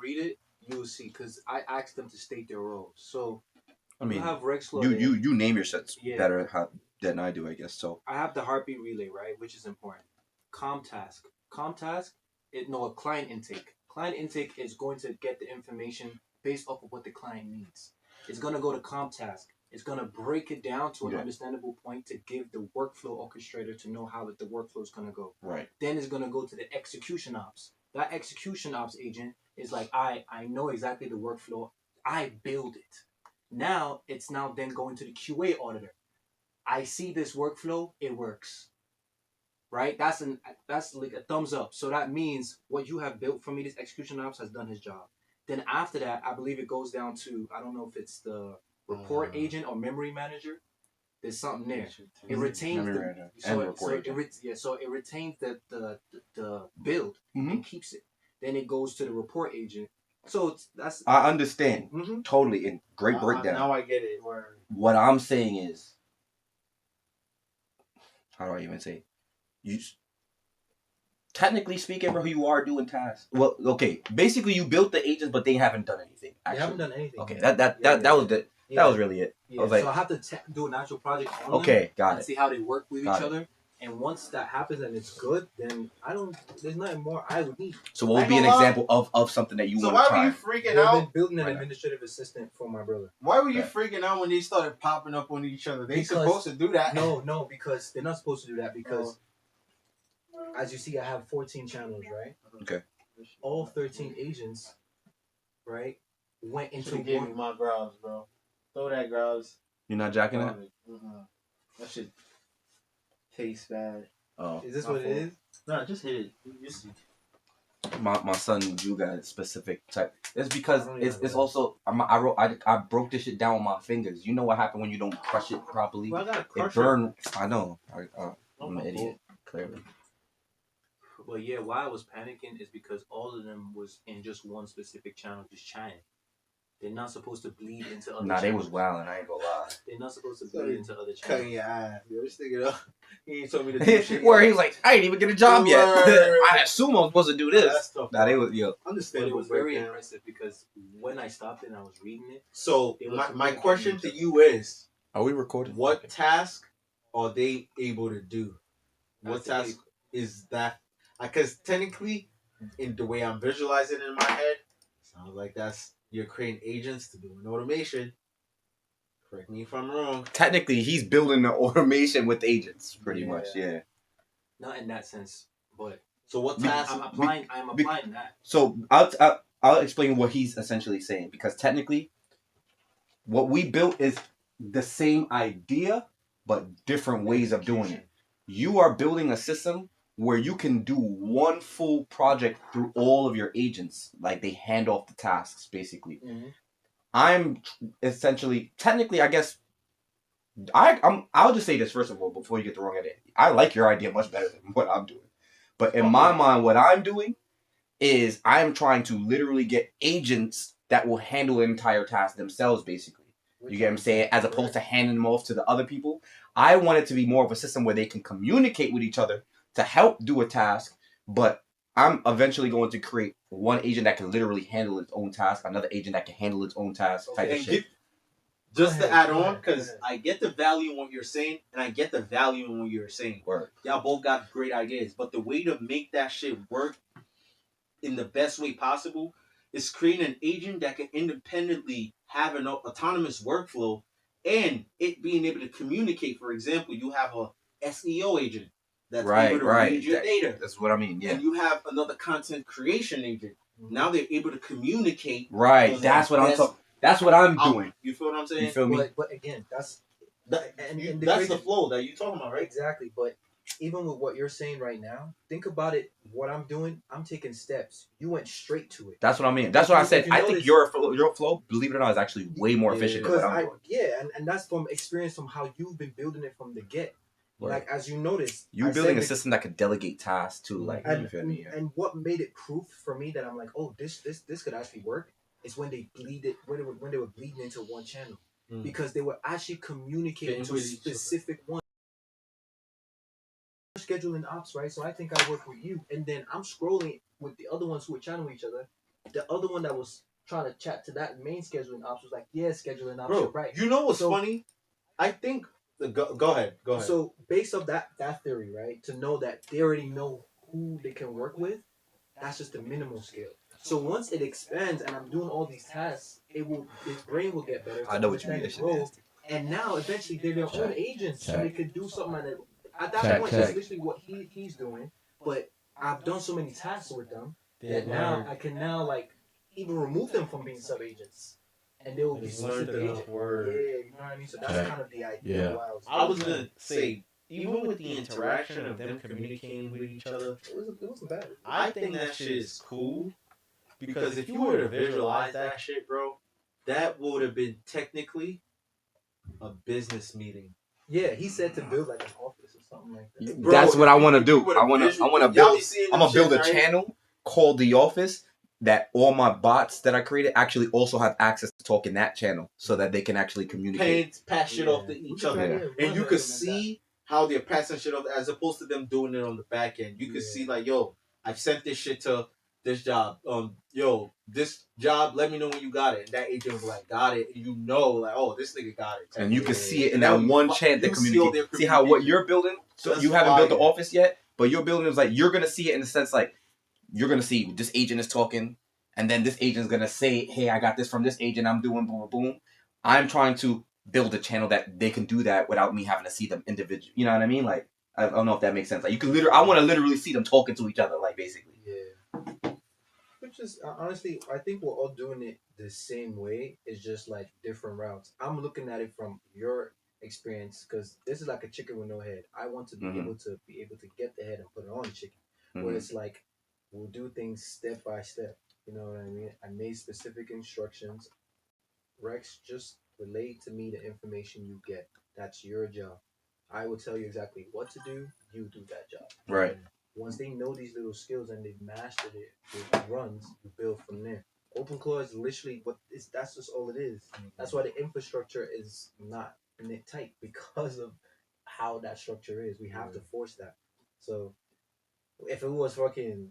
read it, you'll see, because I asked them to state their roles. So I mean, you have Rex you name your sets better than I do, I guess. So I have the heartbeat relay, right, which is important. Com task, a client intake. Client intake is going to get the information based off of what the client needs. It's gonna go to com task. It's gonna break it down to an understandable point to give the workflow orchestrator to know how the workflow is gonna go. Right. Then it's gonna go to the execution ops. That execution ops agent is like, I know exactly the workflow. I build it. Now it's then going to the QA auditor. I see this workflow, it works. Right? That's like a thumbs up. So that means what you have built for me, this execution ops has done his job. Then after that, I believe it goes down to, I don't know if it's the report agent or memory manager. There's something there. It retains so it retains the build and keeps it. Then it goes to the report agent. So that's I understand totally, and great breakdown. Now I get it. What I'm saying is, how do I even say? You technically speaking, bro, you are doing tasks. Well, okay, basically you built the agents, but they haven't done anything. Actually. They haven't done anything. Okay, that was it. That was really it. Yeah, I was like, so I have to do an actual project on okay, them got and it. see how they work with each other. And once that happens and it's good, then there's nothing more I would need. So what would be an example of something that you want to try? So why were you freaking out? I've been building an administrative assistant for my brother. Why were you freaking out when they started popping up on each other? They're supposed to do that. No, because they're not supposed to do that because, as you see, I have 14 channels, right? Okay. All 13 agents, right, went into one. Give me my growls, bro. Throw that growls. You're not jacking that? That shit tastes bad. Oh. Is this what it is? No, just hit it. You see. My son Drew got a specific type. It's because it's also I broke this shit down with my fingers. You know what happened when you don't crush it properly? Well, I gotta crush it burn. I know. I'm an idiot. Clearly. Well, yeah. Why I was panicking is because all of them was in just one specific channel, just chatting. They're not supposed to bleed into other channels. They was wilding, I ain't gonna lie. They're not supposed to bleed into other channels. Cutting your eye. Yo, this nigga, he ain't told me to do shit. Where he was like, I ain't even get a job yet. I assume I'm supposed to do this. That's tough. They was, Understand. It was very impressive because when I stopped it and I was reading it. So, my question to you is, are we recording? What task are they able to do? What task is that? Because technically, in the way I'm visualizing it in my head, sounds like you're creating agents to do an automation. Correct me if I'm wrong. Technically, he's building the automation with agents, pretty much, yeah. Not in that sense, but so what task? I'm applying that. So I'll explain what he's essentially saying, because technically, what we built is the same idea, but different ways of doing it. You are building a system where you can do one full project through all of your agents. Like, they hand off the tasks, basically. Mm-hmm. I'm essentially, technically, I guess, I'll just say this first of all, before you get the wrong idea. I like your idea much better than what I'm doing. But in my mind, what I'm doing is I'm trying to literally get agents that will handle the entire task themselves, basically. You get what I'm saying? As opposed to handing them off to the other people. I want it to be more of a system where they can communicate with each other to help do a task, but I'm eventually going to create one agent that can literally handle its own task, another agent that can handle its own task, type of shit. Just to add on, because I get the value in what you're saying, and I get the value in what you're saying. Word. Y'all both got great ideas, but the way to make that shit work in the best way possible is creating an agent that can independently have an autonomous workflow and it being able to communicate. For example, you have a SEO agent that's able to read your data. That's what I mean, yeah. And you have another content creation agent. Now they're able to communicate. Right, that's what I'm talking. That's what I'm doing. You feel what I'm saying? You feel me? But again, that's the flow that you're talking about, right? Exactly. But even with what you're saying right now, think about it. What I'm doing, I'm taking steps. You went straight to it. That's what I mean. That's what I said. I think your flow, believe it or not, is actually way more efficient than what I'm doing. Yeah, and that's from experience from how you've been building it from the get. Right. Like, as you noticed, you're building a system that could delegate tasks too. Like, and what made it proof for me that I'm like, oh, this could actually work is when they bleeded when they were bleeding into one channel because they were actually communicating to a specific one. Scheduling ops, right? So I think I work with you, and then I'm scrolling with the other ones who are chatting with each other, the other one that was trying to chat to that main scheduling ops was like, yeah, scheduling ops, Bro, you're right. you know what's So- funny? I think go ahead. So based off that theory, right, to know that they already know who they can work with, that's just the minimal scale. So once it expands and I'm doing all these tasks, his brain will get better. I know what you mean. Understand the role, and now eventually they're their own agents, Check. and they could do something at that Check, point. check. That's literally what he's doing. But I've done so many tasks with them that now I can now like even remove them from being sub agents, and they will be They've learned specific enough agent. word. Yeah, you know what I mean. So that's Check. kind of the idea. Yeah. Why I was gonna say, even with the interaction of them communicating with each other, it wasn't bad. I think that shit is cool. Because if you were to visualize that shit, bro, that would have been technically a business meeting. Yeah, he said to build like an office or something like that. Bro, That's what I want to if you do. would've I want to y'all build. be seeing I'm them gonna build a shits, right? channel called The Office that all my bots that I created actually also have access to talk in that channel, so that they can actually communicate. Pass shit off to each other, Yeah. and you could see how they're passing shit off as opposed to them doing it on the back end. You could see like, yo, I've sent this shit to this job. Yo, this job, let me know when you got it. And that agent was like, got it. And you know, like, oh, this nigga got it. And you can see it in Now that you one fu- chat that you see all their communicates. See how what communication. you're building? So That's you haven't built the fire. office yet, but your building is like you're gonna see it in the sense like you're gonna see this agent is talking, and then this agent is gonna say, "Hey, I got this from this agent. I'm doing boom, boom, boom." I'm trying to build a channel that they can do that without me having to see them individually. You know what I mean? Like I don't know if that makes sense. Like you can literally, I want to literally see them talking to each other, like basically. Yeah. Which is honestly, I think we're all doing it the same way. It's just like different routes. I'm looking at it from your experience because this is like a chicken with no head. I want to be Mhm. able to get the head and put it on the chicken. Where Mhm. it's like we'll do things step by step. You know what I mean? I made specific instructions. Rex, just relay to me the information you get. That's your job. I will tell you exactly what to do. You do that job. Right. Once they know these little skills and they've mastered it with runs, you build from there. OpenClaw is literally that's just all it is. That's why the infrastructure is not knit tight because of how that structure is. We have to force that. So if it was fucking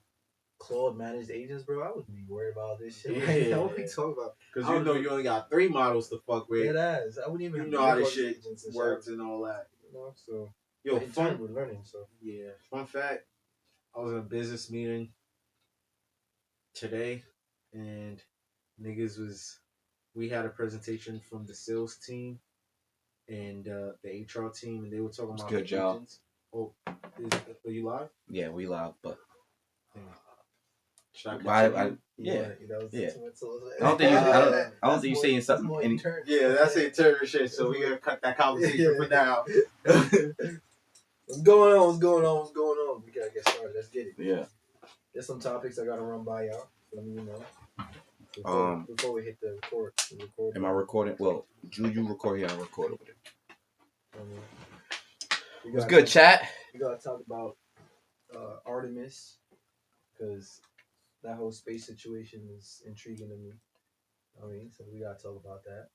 Claude managed agents, bro, I wouldn't be worried about this shit. Right now. What we talking about? Because you know you only got 3 models to fuck with. It is. I wouldn't even. You know how worry this about these shit agents and works shit, and all that. you know, so Yo, but in time we're learning. So yeah. Fun fact, I was in a business meeting today, and we had a presentation from the sales team and the HR team, and they were talking about good the job. agents. Oh, are you live? Yeah, we live, but Damn. Should I I continue? yeah. yeah. I don't think I don't think you're saying something. Any, Yeah, that's internal shit, so we gotta cut that conversation for now. What's going on? What's going on? What's going on? We gotta get started. Let's get it. yeah. There's some topics I gotta run by y'all. Let me know. Before we hit the record. Am I recording? Well, you record here. I record over there. What's good, chat? We gotta talk about Artemis because that whole space situation is intriguing to me. I mean, so we gotta talk about that.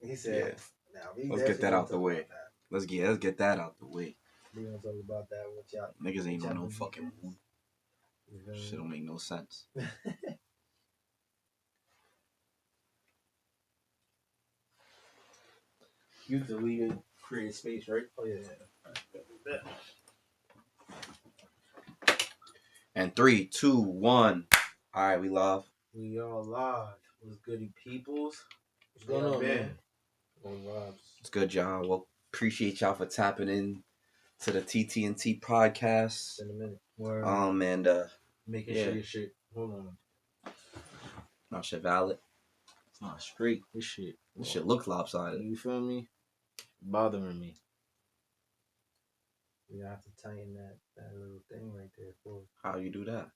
He said, Yeah. "Now we Let's get that out the way. about that. Let's get that out the way. We gonna talk about that with y'all. Niggas ain't on no Japanese fucking niggas. moon. You feel me? Shit don't make no sense. You deleted Creative Space, right? Oh yeah. And 3, 2, 1. All right, we love. We all live. What's goody peoples? What's going on, man? man? On vibes. It's good, y'all. Well, appreciate y'all for tapping in to the Ttnt podcast. It's been a minute. Word. And Making yeah. sure your shit. Hold on. my shit valid. It's not straight. This shit. This shit looks lopsided. You feel me? Bothering me. We have to tighten that little thing right there for us. How you do that?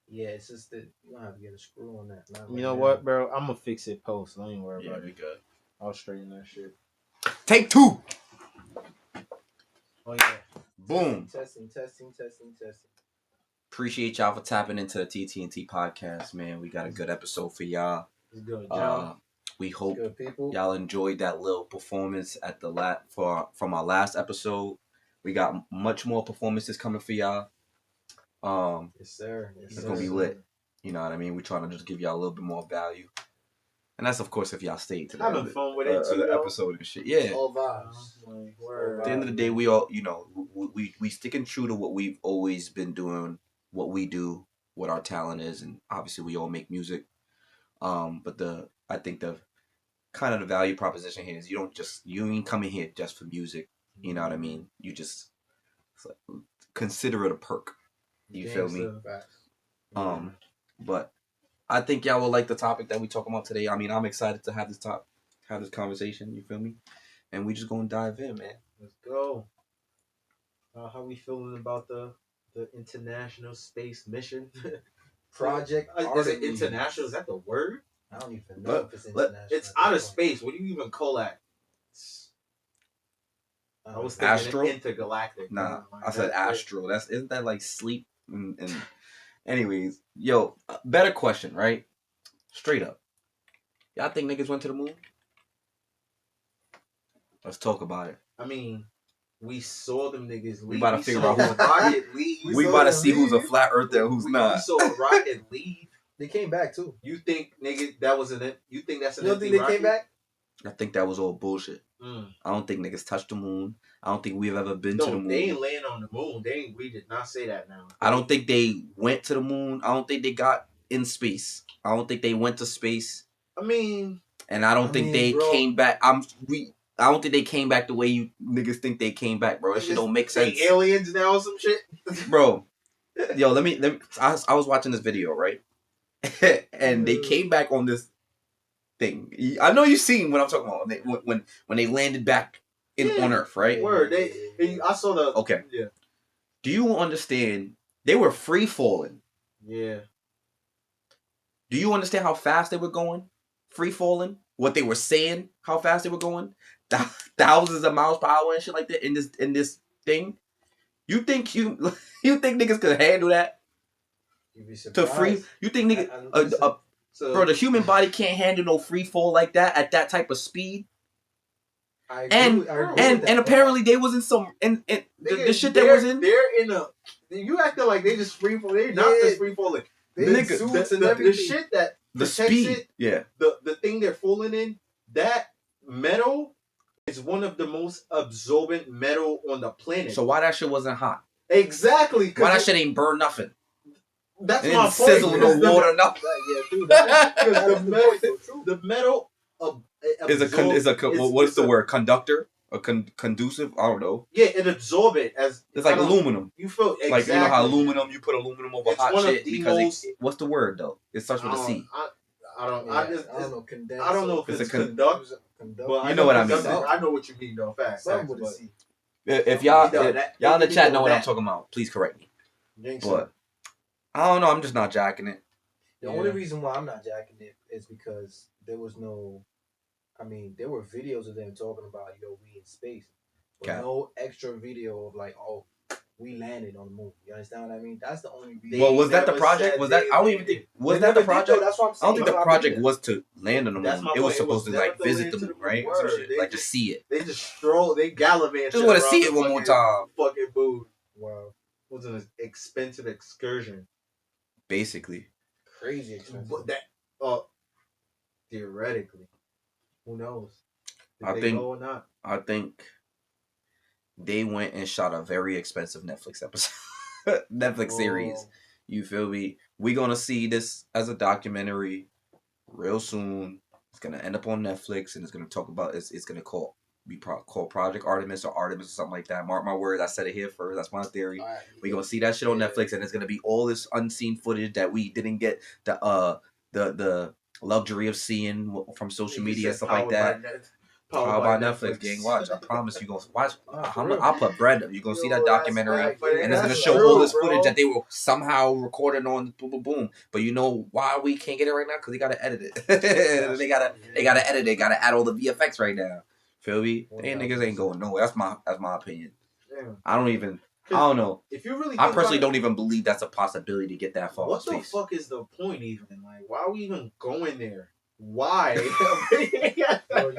Yeah, it's just that you don't have to get a screw on that. Not You right know now. what, bro? I'm gonna fix it post. Don't even worry Yeah, about we it. good. I'll straighten that shit. Take 2. Oh yeah. Boom. Testing. Appreciate y'all for tapping into the TTNT podcast, man. We got a good episode for y'all. It's good, John. We hope Good people. y'all enjoyed that little performance at the from our last episode. We got much more performances coming for y'all. Yes, sir. Yes, It's sir. gonna be lit. You know what I mean? We're trying to just give y'all a little bit more value. And that's, of course, if y'all stay to the Having fun with it, too, the though. episode and shit. Yeah. All vibes. At the end of the day, we all, you know, we sticking true to what we've always been doing, what we do, what our talent is, and obviously we all make music. But I think the kind of the value proposition here is you ain't coming here just for music. You know what I mean? You just consider it a perk. You feel me? But I think y'all will like the topic that we talking about today. I mean, I'm excited to have this conversation. You feel me? And we just gonna dive in, man. Let's go. How we feeling about the International Space Mission Project Is it Artemis. international? Is that the word? I don't even know if it's Let- international. It's out of space. What do you even call that? I was thinking Astral? intergalactic. Nah, I That's said it. astral. Isn't that like sleep? And anyways, yo, better question, right? Straight up, y'all think niggas went to the moon? Let's talk about it. I mean, we saw them niggas leave. We about to figure saw out who- a rocket leave. We about to see who's a flat earther and who's We not. saw a rocket leave. They came back too. You think, nigga, that was you think that's an You don't empty think they rocket? came back? I think that was all bullshit. Mm. I don't think niggas touched the moon. I don't think we've ever been No, to the moon. they ain't laying on the moon. We did not say that now. I don't think they went to the moon. I don't think they got in space. I don't think they went to space. I mean, And I don't think they bro. came back. I don't think they came back the way you niggas think they came back, bro. That shit don't make sense. they aliens now or some shit. Bro. Yo, let me I was watching this video, right? And they came back on this thing. I know you seen what I'm talking about. When they landed back on Earth, right? Word. I saw the. Okay. Yeah. Do you understand? They were free falling. Yeah. Do you understand how fast they were going? Free falling? What they were saying? How fast they were going? Thousands of miles per hour and shit like that in this thing? You think niggas could handle that? You'd be To surprised. free? You think niggas So, bro, the human body can't handle no free fall like that at that type of speed? I And agree with and that, but apparently they was in some the nigga, shit that was in They're in a. You acting like they just free fall. They're not Yeah. just free falling. they nigga, had suits and The everything. shit that the protects speed. it, Yeah. the thing they're falling in, that metal is one of the most absorbent metal on the planet. So why that shit wasn't hot? Exactly. 'Cause Why that shit ain't burn nothing? That's It my didn't point. sizzle no because water, nothing. Yeah, dude. That's the the metal- point, though, true. The metal What's the word? Conductor? Or conducive? I don't know. Yeah, it absorbs it as It's like I don't- aluminum. You feel exactly. Like, you know how aluminum, you put aluminum over It's hot one of shit the because most- what's the word though? It starts with a C. I don't. Yeah, I just. I don't know. Condense. I don't know if It's it's a con- conduct. Conduct. But You know what I mean. conduct- I know what you mean though. Facts. Something Facts, with a but- C. If y'all You know, that- y'all in the you chat know know what I'm that. talking about, please correct me. Think But I don't know. I'm just not jacking it. The only reason why I'm not jacking it is because there was no. I mean, there were videos of them talking about, we in space, but Okay. no extra video of like, oh, we landed on the moon. You understand what I mean? That's the only reason. Well, was that the never project? said Was that? they I don't even landed. think. Was They that never the did, though. project? That's what I'm I saying. don't think the I project believe was to land on the That's moon. my It was point. It supposed was to like never to visit land the to moon, the right? moon. Some Word. shit. They Like to just- see it. They just stroll. They gallivant. Just want to see it one more time. time. Fucking boo. Wow, Was an expensive excursion. Basically. crazy expensive. But that, theoretically, who knows? Did I they think- go or not? I think they went and shot a very expensive Netflix episode, Netflix series. You feel me? We gonna see this as a documentary real soon. It's gonna end up on Netflix, and it's gonna talk about it's gonna called Project Artemis or Artemis or something like that. Mark my words, I said it here first. That's my theory. All right, We gonna see that shit on Yeah. Netflix, and it's gonna be all this unseen footage that we didn't get the luxury of seeing from social media and stuff like that. Powered by Netflix, gang. Watch. I promise you gonna watch. for real. I'll put bread. You gonna see that documentary, right, and it's gonna that's show true, all this bro. footage that they were somehow recording on boom, boom, boom. But you know why we can't get it right now? Because they gotta edit it. they gotta edit it. Gotta add all the VFX right now. Feel me? They niggas ain't going nowhere. That's my opinion. Damn. I don't know. If you really, I think personally about don't even believe that's a possibility to get that far. it, what the space. fuck is the point even? Like, why are we even going there? Why? Bro,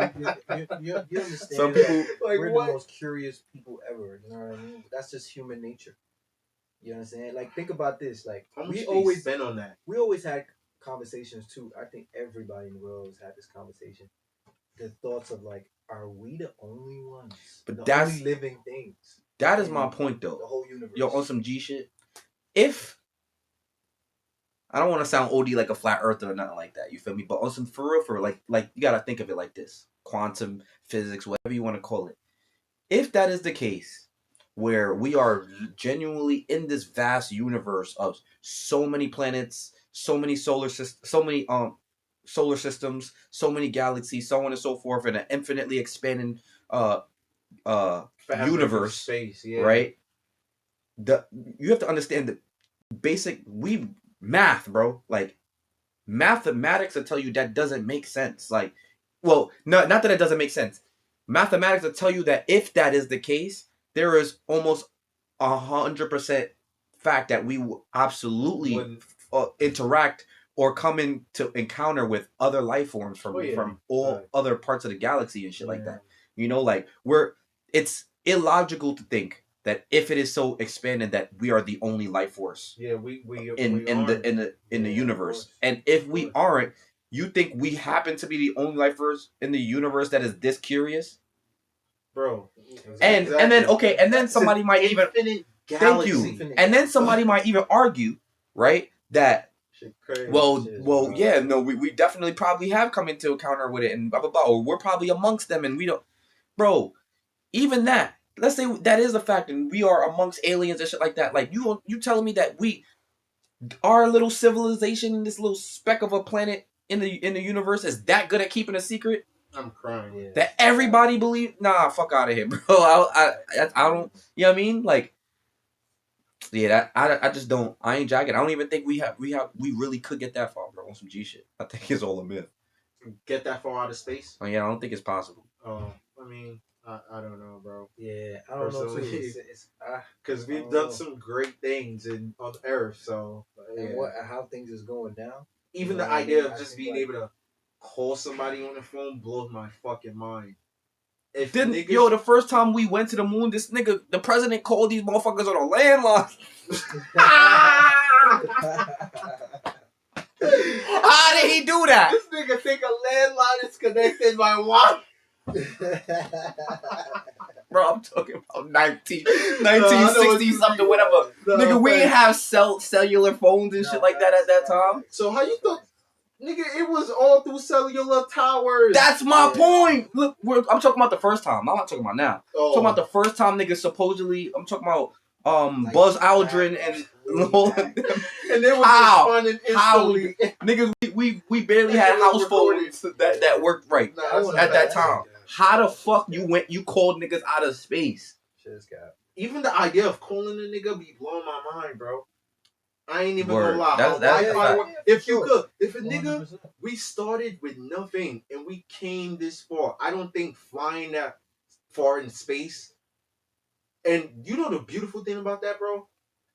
you understand Some that people- Like, we're what? the most curious people ever. You know what I mean? That's just human nature. You know what I'm saying? Like, think about this. Like, How much we they always spend on that? had conversations too. I think everybody in the world has had this conversation. The thoughts of like, are we the only ones? But The that's only living things that is in my point the though. whole universe. Yo, on some G shit. If I don't want to sound OD like a flat earther or nothing like that, you feel me? But on some for real, like you gotta think of it like this: quantum physics, whatever you want to call it. If that is the case, where we are genuinely in this vast universe of so many planets, so many solar systems, so many galaxies, so on and so forth, in an infinitely expanding uh Fabric of universe, space, yeah. right? You have to understand the basic math, bro. Like mathematics will tell you that doesn't make sense. Like, well, no, not that it doesn't make sense. Mathematics will tell you that if that is the case, there is almost 100% fact that we will absolutely interact or come into encounter with other life forms from all other parts of the galaxy and shit like that. You know, like it's illogical to think that if it is so expanded that we are the only life force in the universe, and if we aren't, you think we happen to be the only life force in the universe that is this curious, bro? And then okay, and then somebody might even thank you, and then somebody might even argue, right, that we definitely probably have come into encounter with it and blah blah blah, or we're probably amongst them and we don't, bro. Even that, let's say that is a fact, and we are amongst aliens and shit like that. Like you telling me that our little civilization in this little speck of a planet in the universe is that good at keeping a secret? I'm crying. Yeah. That everybody believe? Nah, fuck out of here, bro. I don't. You know what I mean? Like, yeah, I just don't. I ain't jacking. I don't even think we really could get that far, bro. On some G shit. I think it's all a myth. Get that far out of space? Oh yeah, I don't think it's possible. Oh, I mean. I don't know, bro. Yeah, I don't know too. Because we've done some great things on Earth, so and how things is going now. Even the idea of just being able to call somebody on the phone blows my fucking mind. The first time we went to the moon, the president called these motherfuckers on a landline. How did he do that? This nigga think a landline is connected by Wi-Fi. Bro, I'm talking about 1960 something, whatever. Nigga, we didn't have cellular phones and shit like that at that time. So how you thought, nigga, it was all through cellular towers. That's my point. Look, I'm talking about the first time. I'm not talking about now. I'm talking about the first time, nigga. Supposedly, I'm talking about Buzz Aldrin and they was responding instantly. Niggas, we barely had house phones that worked right at that time. How the fuck you called niggas out of space? Even the idea of calling a nigga be blowing my mind, bro. I ain't even gonna lie. If a nigga, we started with nothing and we came this far. I don't think flying that far in space. And you know the beautiful thing about that, bro?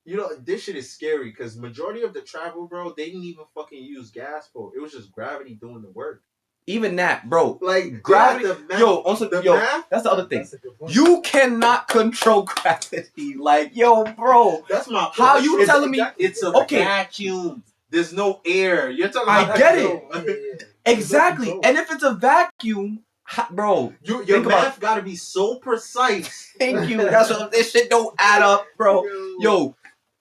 You know, this shit is scary because majority of the travel, bro, they didn't even fucking use gas for. It was just gravity doing the work. Even that, bro. Like gravity. That's the other thing. You cannot control gravity. Like, yo, bro. That's my point. How you telling me? It's a vacuum. There's no air. You're talking about. I get it. Exactly. And if it's a vacuum, bro, your math gotta be so precise. Thank you. That's what this shit don't add up, bro. Yo,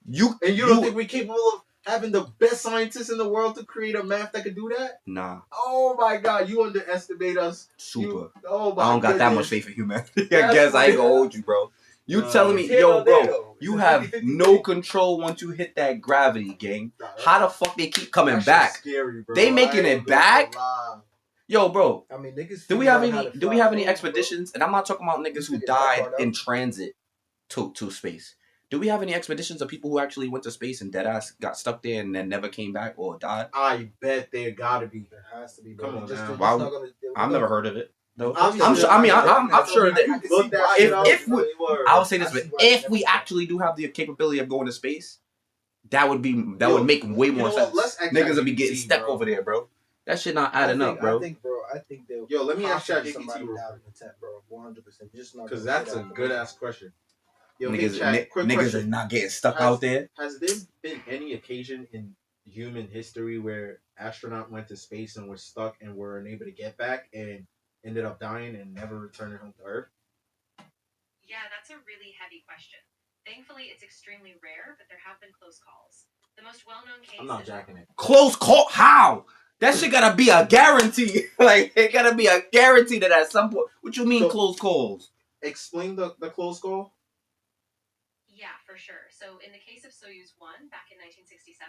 you don't think we're capable of having the best scientists in the world to create a math that could do that? Nah. Oh my god, you underestimate us. Super. I don't got that much faith in humanity. I guess I ain't gonna hold you, bro. You telling me, yo, bro, you have no control once you hit that gravity, gang. How the fuck they keep coming back? Scary, bro. They making it back? Yo, bro. I mean, niggas. Do we have any expeditions? And I'm not talking about niggas who died in transit to space. Do we have any expeditions of people who actually went to space and deadass got stuck there and then never came back or died? I bet there gotta be. There has to be. Come on, I've never heard of it. No. I'm sure that I would say this, but if we actually actually do have the capability of going to space, that would make way more sense. Niggas would be getting stuck over there, bro. That shit not adding up, bro. I think they'll. Yo, let me ask ChatGPT, somebody down in the tent, bro. 100%. Just not. Because that's a good ass question. Yo, hey, chat, quick niggas question. is not getting stuck out there. Has there been any occasion in human history where astronaut went to space and were stuck and were unable to get back and ended up dying and never returning home to Earth? Yeah, that's a really heavy question. Thankfully, it's extremely rare, but there have been close calls. The most well-known case I'm not is jacking it. Close call? How? That shit gotta be a guarantee. Like, it gotta be a guarantee that at some point. What you mean So- close calls? Explain the close call. Yeah, for sure. So, in the case of Soyuz 1 back in 1967,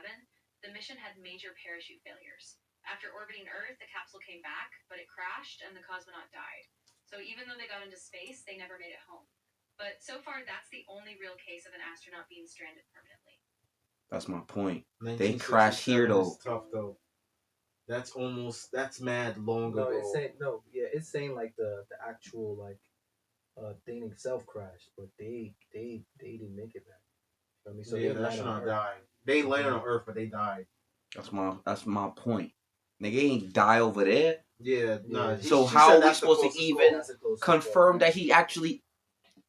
the mission had major parachute failures. After orbiting Earth, the capsule came back, but it crashed and the cosmonaut died. So, even though they got into space, they never made it home. But so far, that's the only real case of an astronaut being stranded permanently. That's my point. 1967 They crashed here, though. is tough though. That's mad long No, ago. it's saying no. Yeah, it's saying like the actual like thing itself crashed, but they didn't make it back. I mean, so yeah, they the landed on astronaut Earth. died. They landed on Earth, but they died. That's my point. Nigga ain't die over there. Yeah, nah. Yeah. So she how said are we that's the supposed to closest even call. That's a close confirm call. that he actually?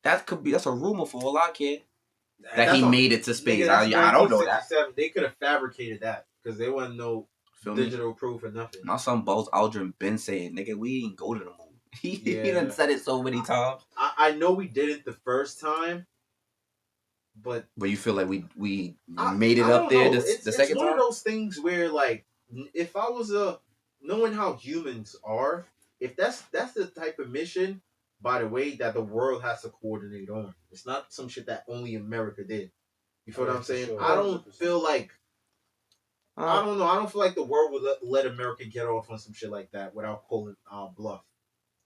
That's a rumor for all I care. That That's he what- made it to space. Nigga, that's I don't know that. 1967. They could have fabricated that because there wasn't no Feel me? digital proof or nothing. My son Buzz Aldrin been saying, nigga, we ain't go to the moon. He Yeah. done said it so many times. I know we did it the first time, but But you feel like we I made it I up don't there know. the second it's one time? of those things where like if I was knowing how humans are, if that's the type of mission, by the way, that the world has to coordinate on. It's not some shit that only America did. You feel Oh, what yeah, I'm for saying? sure. I don't 100%. feel like I Uh, don't know. I don't feel like the world would let America get off on some shit like that without calling bluff.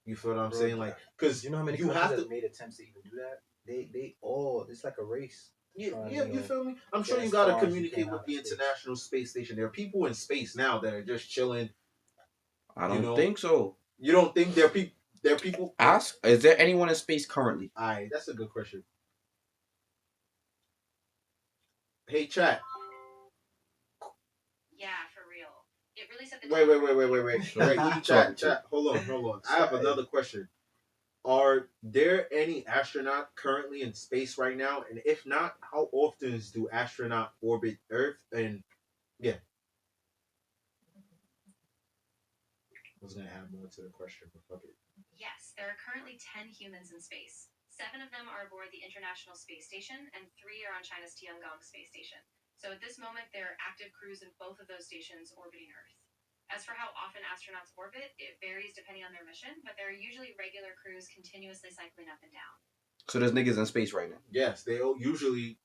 You feel what I'm Bro, saying? Like, because you know how many you countries have have to. made attempts to even do that? They all it's like a race. Yeah, trying, yeah, you you know, feel me? I'm get sure you as got to far as you communicate can with out the of space. International Space Station. There are people in space now that are just chilling. I You don't know, think so. You don't think there are people? There are people. Ask, is there anyone in space currently? Alright, that's a good question. Hey, chat. Yeah, for real. It really set the Wait. tone for- Wait, Talking chat. to. Hold on. I have another question. Are there any astronauts currently in space right now? And if not, how often do astronauts orbit Earth? And yeah, I was gonna add more to the question, but fuck it. Yes, there are currently 10 humans in space. 7 of them are aboard the International Space Station, and 3 are on China's Tiangong Space Station. So at this moment, there are active crews in both of those stations orbiting Earth. As for how often astronauts orbit, it varies depending on their mission, but there are usually regular crews continuously cycling up and down. So there's niggas in space right now. Yes, they usually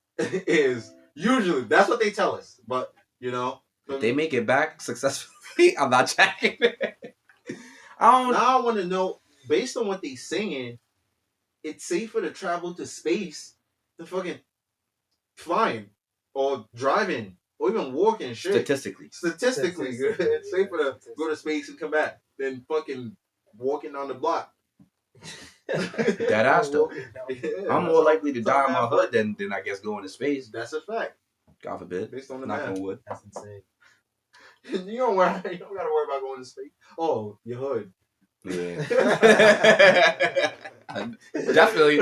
usually that's what they tell us. But you know, If they make it back successfully, I'm not checking. I don't. now I want to know, based on what they saying, it's safer to travel to space than fucking flying or driving or even walking. Shit. Statistically. Statistically, it's safer to go to Statistically. space and come back than fucking walking on the block. That ass though. Yeah, I'm more likely to die in my hood than I guess going to space. That's a fact. God forbid. Based on the Knock math. on wood. That's insane. You don't gotta worry about going to space. Oh, your hood. Yeah. Definitely.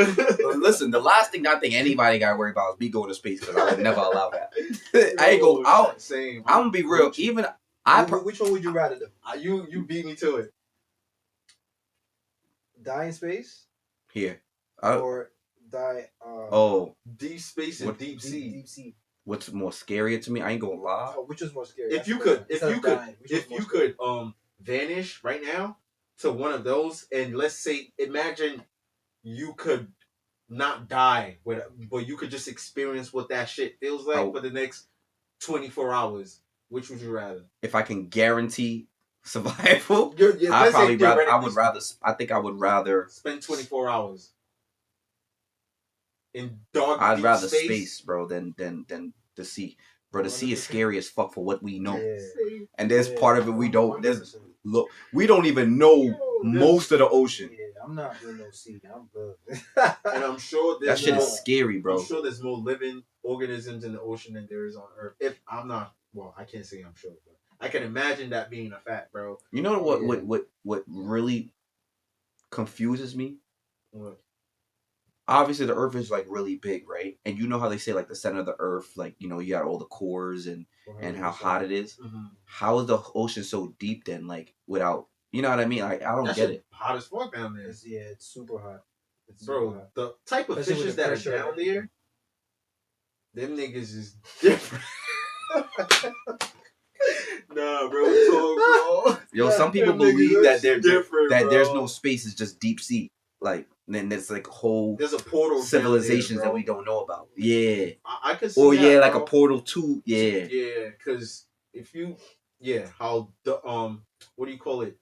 Listen, the last thing I think anybody got to worry about is me going to space because I would never allow that. I ain't go out. Same. I'm gonna be real. Even Which one would you rather do? You beat me to it. Die in space here. or die? Oh, Deep space and What- deep sea. Deep sea. what's more scarier to me? I ain't gonna lie. Oh, which is more scary? If That's you the could, one. if Instead you of could, dying, which if one's more you scary? could vanish right now to one of those, and let's say, imagine you could not die, but you could just experience what that shit feels like Oh. for the next 24 hours. Which would you rather? If I can guarantee survival, I Let's probably say rather. I theoretically would rather. I think I would rather. spend 24 hours in dark. I'd deep rather space, bro, than the sea. Bro, the sea is 100%. scary as fuck for what we know, Yeah. and there's Yeah, part of it we don't. There's 100%. look, we don't even know Yo, most of the ocean. Yeah, I'm not doing no sea. I'm good. And I'm sure That there's shit more, is scary, bro. I'm sure there's more living organisms in the ocean than there is on Earth. If I'm not, well, I can't say I'm sure, but I can imagine that being a fact, bro. You know what? Yeah. What really confuses me? What? obviously the Earth is like really big, right? And you know how they say like the center of the Earth, like you know you got all the cores and how 100%. hot it is. Mm-hmm. How is the ocean so deep then? Like without, you know what I mean? Like I don't That get shit it. hot as fuck down there. It's super hot. It's super Bro, hot. the type of Especially fishes with the that are pressure. down there, them niggas is different. Nah, bro, bro. Yo, some people Them believe niggas that are different, that there's bro. no space, it's just deep sea. Like then there's like whole There's a portal civilizations down there, that we don't know about. Yeah. I could see Or that, yeah, like a bro. portal too. Yeah. Yeah, because if you, how the what do you call it?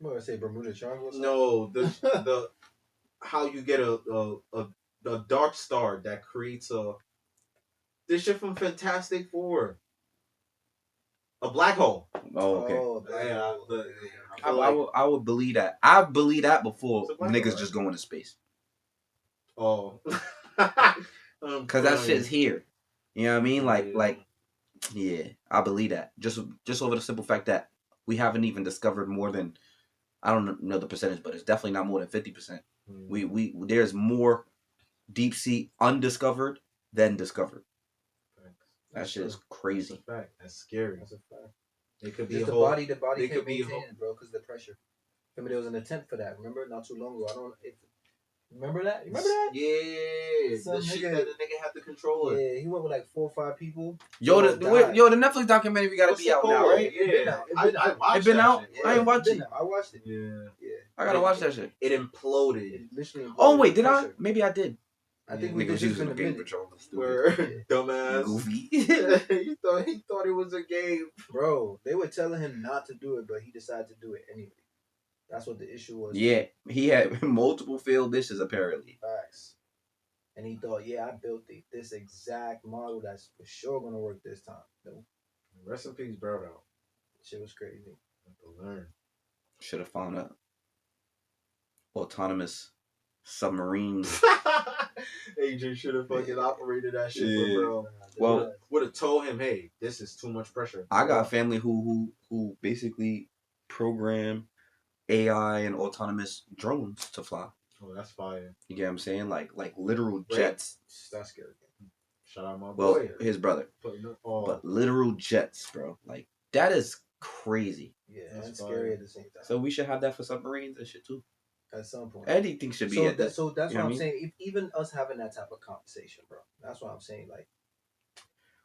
I'm gonna say Bermuda Triangle. Or something? No, the how you get a dark star that creates this shit from Fantastic Four, a black hole. Oh, okay. Black Yeah, hole. I feel like- I would believe that. I believe that before It's a black niggas hole, just go into space. Oh, Cause that shit's here. You know what I mean? Yeah. Yeah, I believe that. Just over the simple fact that we haven't even discovered more than, I don't know the percentage, but it's definitely not more than 50%. We there's more deep sea undiscovered than discovered. That shit is crazy. That's a fact. That's scary. That's a fact. It could be Just a the whole. body it can't could be a maintain it, bro, because of the pressure. Remember, there was an attempt for that. Remember, not too long ago. Remember that? Remember that? Yeah, Some the shit nigga- that the nigga had to control it. Yeah, he went with like 4 or 5 people. Yo, They all died. the Netflix documentary gotta What's be it out now, called? right? Yeah, I watched It been that out? shit. I ain't watched Been it. out. I watched it. Yeah, Yeah. I gotta watch that shit. it imploded. It literally. Oh imploded wait, with did I? pressure. Maybe I did. I think Yeah, we Niggas did just using in the a game minute. controller. Stupid. Where dumbass. Goofy. he thought it was a game. Bro, they were telling him not to do it, but he decided to do it anyway. That's what the issue was. Yeah, he had multiple failed dishes apparently. Facts. And he thought, yeah, I built this exact model that's for sure gonna work this time. No, Rest in peace, bro. Though. shit was crazy. Have to learn. Should have found a autonomous submarine. Agent should have fucking operated that shit, Yeah. bro. Well, Would have told him, hey, this is too much pressure. I got family who basically program AI and autonomous drones to fly. Oh, that's fire. You get what I'm saying? Like literal jets. That's scary. Shout out my Well, boy. his brother, Oh, but literal jets, bro. Like that is crazy. Yeah, That's and fire. scary at the same time. So we should have that for submarines and shit too. At some point. Anything should be So, at that. so that's you what know I'm what I saying. Even us having that type of conversation, bro. That's what I'm saying. Like,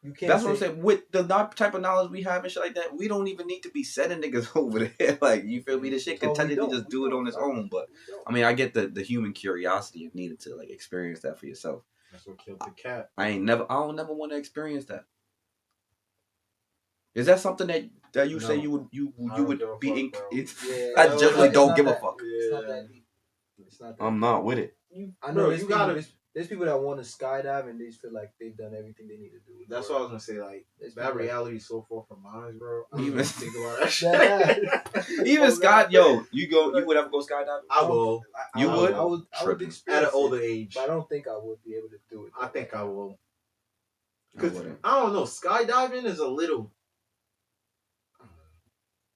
you can't. That's what I'm saying. With the type of knowledge we have and shit like that, we don't even need to be sending niggas over there. Like, you feel me? This shit can Oh, we technically don't. just do it on its own. But I mean, I get the human curiosity of needed to like experience that for yourself. that's what killed the cat. I don't never want to experience that. Is that something that you say No. you I don't would give a be fuck, in? bro. Yeah, I no, generally it's don't not give a that- fuck. It's not that deep. It's not that I'm deep. not with it. I know Bro, there's you people, gotta- there's people that want to skydive and they just feel like they've done everything they need to do. That's what I was gonna say. Like There's that people reality is so far from mine, bro. I don't Even- even think about that shit. Yeah. Even Oh, Scott, God. yo, you would ever go skydiving? I will You I would? I would Tripping. experience at an older it, age. but I don't think I would be able to do it. I think I will. I Cause wouldn't. I don't know, skydiving is a little.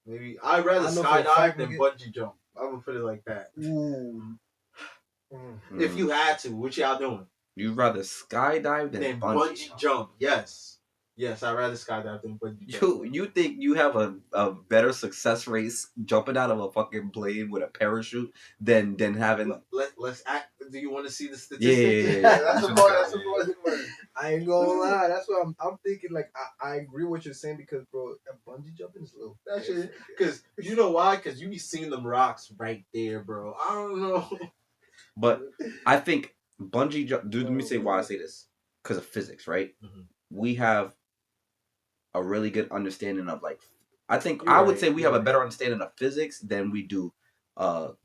Maybe I'd rather I know for a skydive fact, than nigga- bungee jump. I'm gonna put it like that. Ooh. If you had to, what y'all doing? You'd rather skydive than Then bungee. bungee jump. Yes, I'd rather skydive than bungee jump. You think you have a better success rate jumping out of a fucking plane with a parachute than having Let's act. Do you want to see the Yeah, statistics? That's the the part. part. That's the part. I ain't gonna lie. That's what I'm thinking. Like I agree with what you're saying because, bro, bungee jumping is a little. That shit. Because you know why? Because you be seeing them rocks right there, bro. I don't know. But I think bungee jump. Dude, let me say why I say this. Because of physics, right? Mhm. We have a really good understanding of like. I think You're I would right, say we have you're a better understanding of physics than we do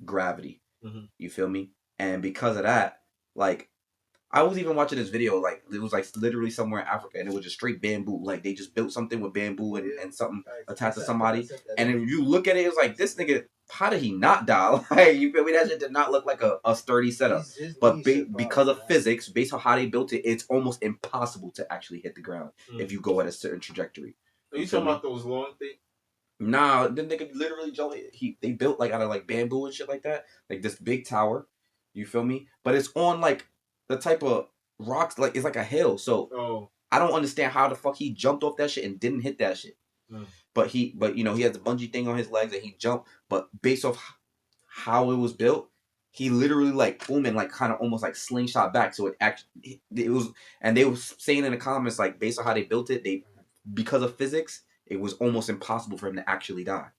gravity. Mhm. You feel me? And because of that, like. I was even watching this video, like, it was, like, literally somewhere in Africa, and it was just straight bamboo. Like, they just built something with bamboo and something attached to somebody. And then you look at it, it's like, this nigga, how did he not die? Like, you feel me? That shit did not look like a sturdy setup. But because of physics, based on how they built it, it's almost impossible to actually hit the ground if you go at a certain trajectory. Are you talking about those long things? Nah, the nigga literally, they built, like, out of, like, bamboo and shit like that. Like, this big tower. You feel me? But it's on like the type of rocks, like it's like a hill. So Oh. I don't understand how the fuck he jumped off that shit and didn't hit that shit. But he has the bungee thing on his legs and he jumped. But based off how it was built, he literally like boom and like kind of almost like slingshot back. So it was, and they was saying in the comments like based on how they built it, because of physics, it was almost impossible for him to actually die.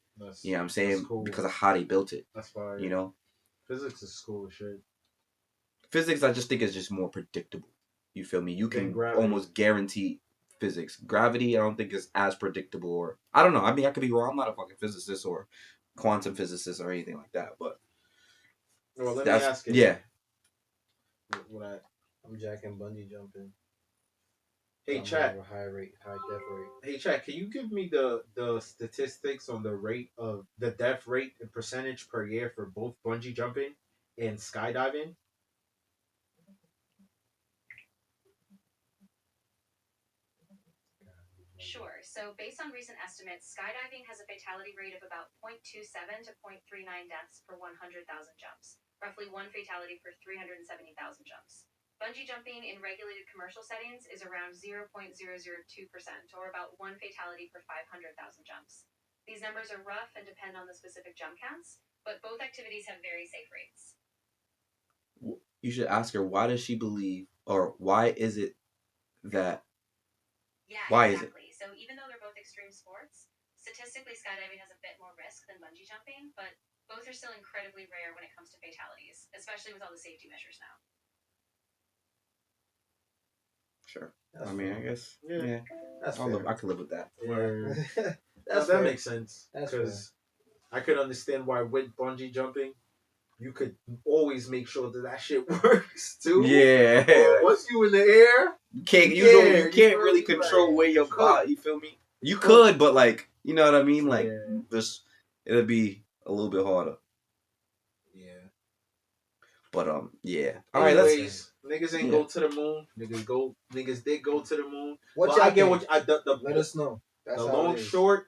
You know what I'm saying? Cool. Because of how they built it. That's fire. You know, physics is cool as shit. Physics, I just think is just more predictable. You feel me? You can gravity. almost guarantee physics. Gravity, I don't think is as predictable, or I don't know. I mean, I could be wrong. I'm not a fucking physicist or quantum physicist or anything like that. But well, let me ask you. Yeah. I'm jacking bungee jumping. Hey, chat. High death rate. Hey, chat. Can you give me the statistics on the rate of the death rate and percentage per year for both bungee jumping and skydiving? Sure. So, based on recent estimates, skydiving has a fatality rate of about 0.27 to 0.39 deaths per 100,000 jumps, roughly one fatality per 370,000 jumps. Bungee jumping in regulated commercial settings is around 0.002%, or about one fatality per 500,000 jumps. These numbers are rough and depend on the specific jump counts, but both activities have very safe rates. You should ask her, why does she believe, or why is it that? Yeah, why exactly. So even though they're both extreme sports, statistically skydiving has a bit more risk than bungee jumping, but both are still incredibly rare when it comes to fatalities, especially with all the safety measures now. Sure. That's I mean, fair. I guess. Yeah. Yeah. That's I could live with that. Yeah. That's that fair. makes sense. Because I could understand why with bungee jumping, you could always make sure that shit works too. Yeah. Once you in the air, you can't really control where your body. You feel me? You could, but like, you know what I mean? Like, just it'll be a little bit harder. Yeah. But yeah. All right. Anyways, niggas ain't go to the moon. Niggas did go to the moon. What well, y'all I get think? what Let us know. That's the how long it is. short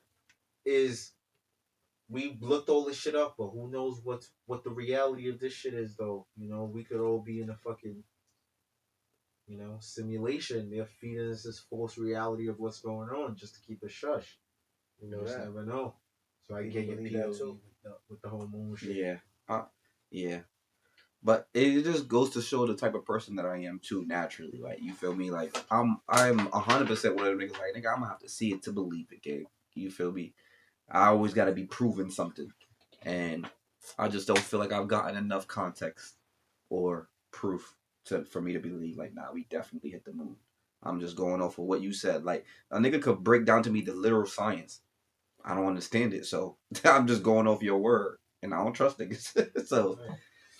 is we looked all this shit up, but who knows what the reality of this shit is though. You know, we could all be in a fucking simulation. They're feeding us this false reality of what's going on just to keep us shush. You know just that. never know. So I get your POV with the whole moon shit. Yeah. Yeah. But it just goes to show the type of person that I am too, naturally. Like, you feel me? Like, I'm 100% one of them niggas. Like, nigga, I'm gonna have to see it to believe it, gang. You feel me? I always gotta be proving something, and I just don't feel like I've gotten enough context or proof for me to believe. Like, nah, we definitely hit the moon. I'm just going off of what you said. Like, a nigga could break down to me the literal science. I don't understand it, so I'm just going off your word, and I don't trust niggas. So.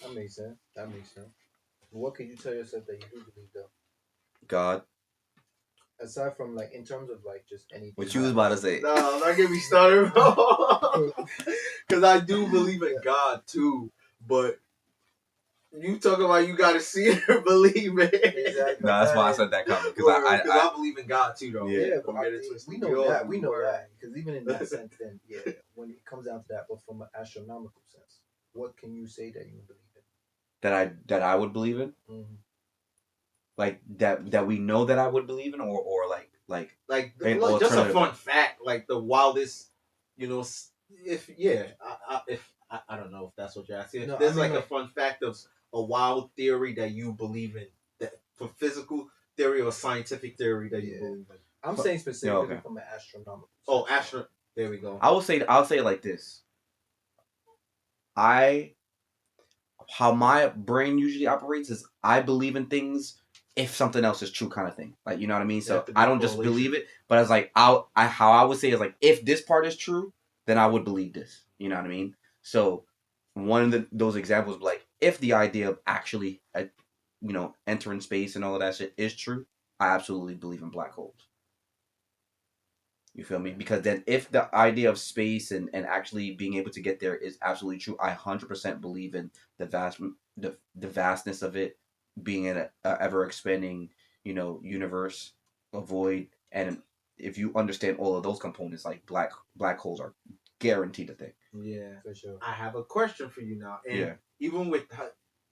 That makes sense. What can you tell yourself that you do believe though? God. Aside from like in terms of like just anything. What you was about to say? No, don't get me started, bro. Because I do believe in God too, but you talking about you gotta see it or believe it. Exactly. No, that's why I said that comment. Because I believe in God too, though. Yeah, but we know that. We know that. Because even in that sense, then yeah, when it comes down to that, but from an astronomical sense, what can you say that you believe in? That I would believe in. Mm-hmm. Like that we know that I would believe in, or like just a fun fact, like the wildest, if I don't know if that's what you're asking. If there's a fun fact of a wild theory that you believe in, that for physical theory or scientific theory that you believe in. I'm saying specifically from an astronomical. There we go. I'll say it like this. How my brain usually operates is I believe in things if something else is true, kind of thing. Like, you know what I mean? So I don't just believe it, but it's like how I would say is like, if this part is true, then I would believe this. You know what I mean? So one of those examples, like if the idea of actually, entering space and all of that shit is true, I absolutely believe in black holes. You feel me? Because then if the idea of space and actually being able to get there is absolutely true, I 100% believe in the vastness of it being in a ever expanding, universe, a void. And if you understand all of those components, like black holes are guaranteed a thing. Yeah, for sure. I have a question for you now. And even with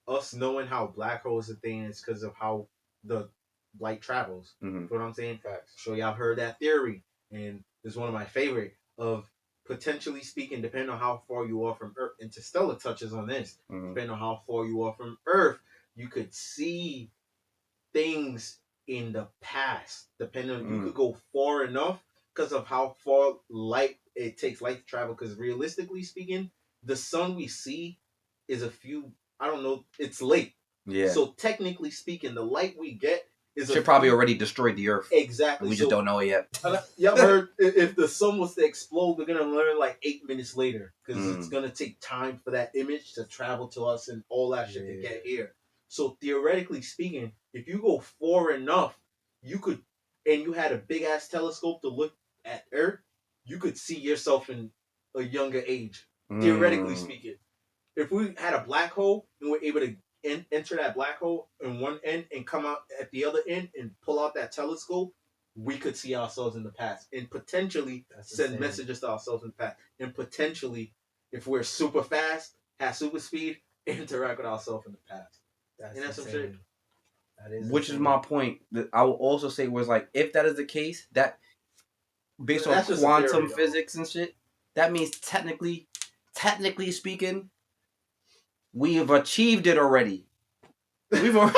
us knowing how black holes are thing is because of how the light travels. Mhm. You know what I'm saying? Facts. So y'all heard that theory, and it's one of my favorite of potentially speaking, depending on how far you are from Earth. Interstellar touches on this. Mhm. Depending on how far you are from Earth, you could see things in the past. Depending on you could go far enough because of how far light it takes light to travel. Because realistically speaking, the sun we see is a few. I don't know. It's late. Yeah. So technically speaking, the light we get is Should probably already destroyed the Earth. exactly. We just don't know it yet. Y'all heard if the sun was to explode, we're gonna learn like 8 minutes later because Mm. it's gonna take time for that image to travel to us and all that shit to Yeah. get here. So theoretically speaking, if you go far enough, you could, and you had a big ass telescope to look at Earth, you could see yourself in a younger age. Theoretically speaking, if we had a black hole and we're able to enter that black hole in one end and come out at the other end and pull out that telescope, we could see ourselves in the past and potentially That's send insane. messages to ourselves in the past. And potentially, if we're super fast, have super speed, interact with ourselves in the past. That's And that's some insane. shit. That is Which is insane. my point. That I will also say was like, if that is the case, that based But on that's just a quantum theory, though. physics and shit, that means technically speaking, we have achieved it already. We've already.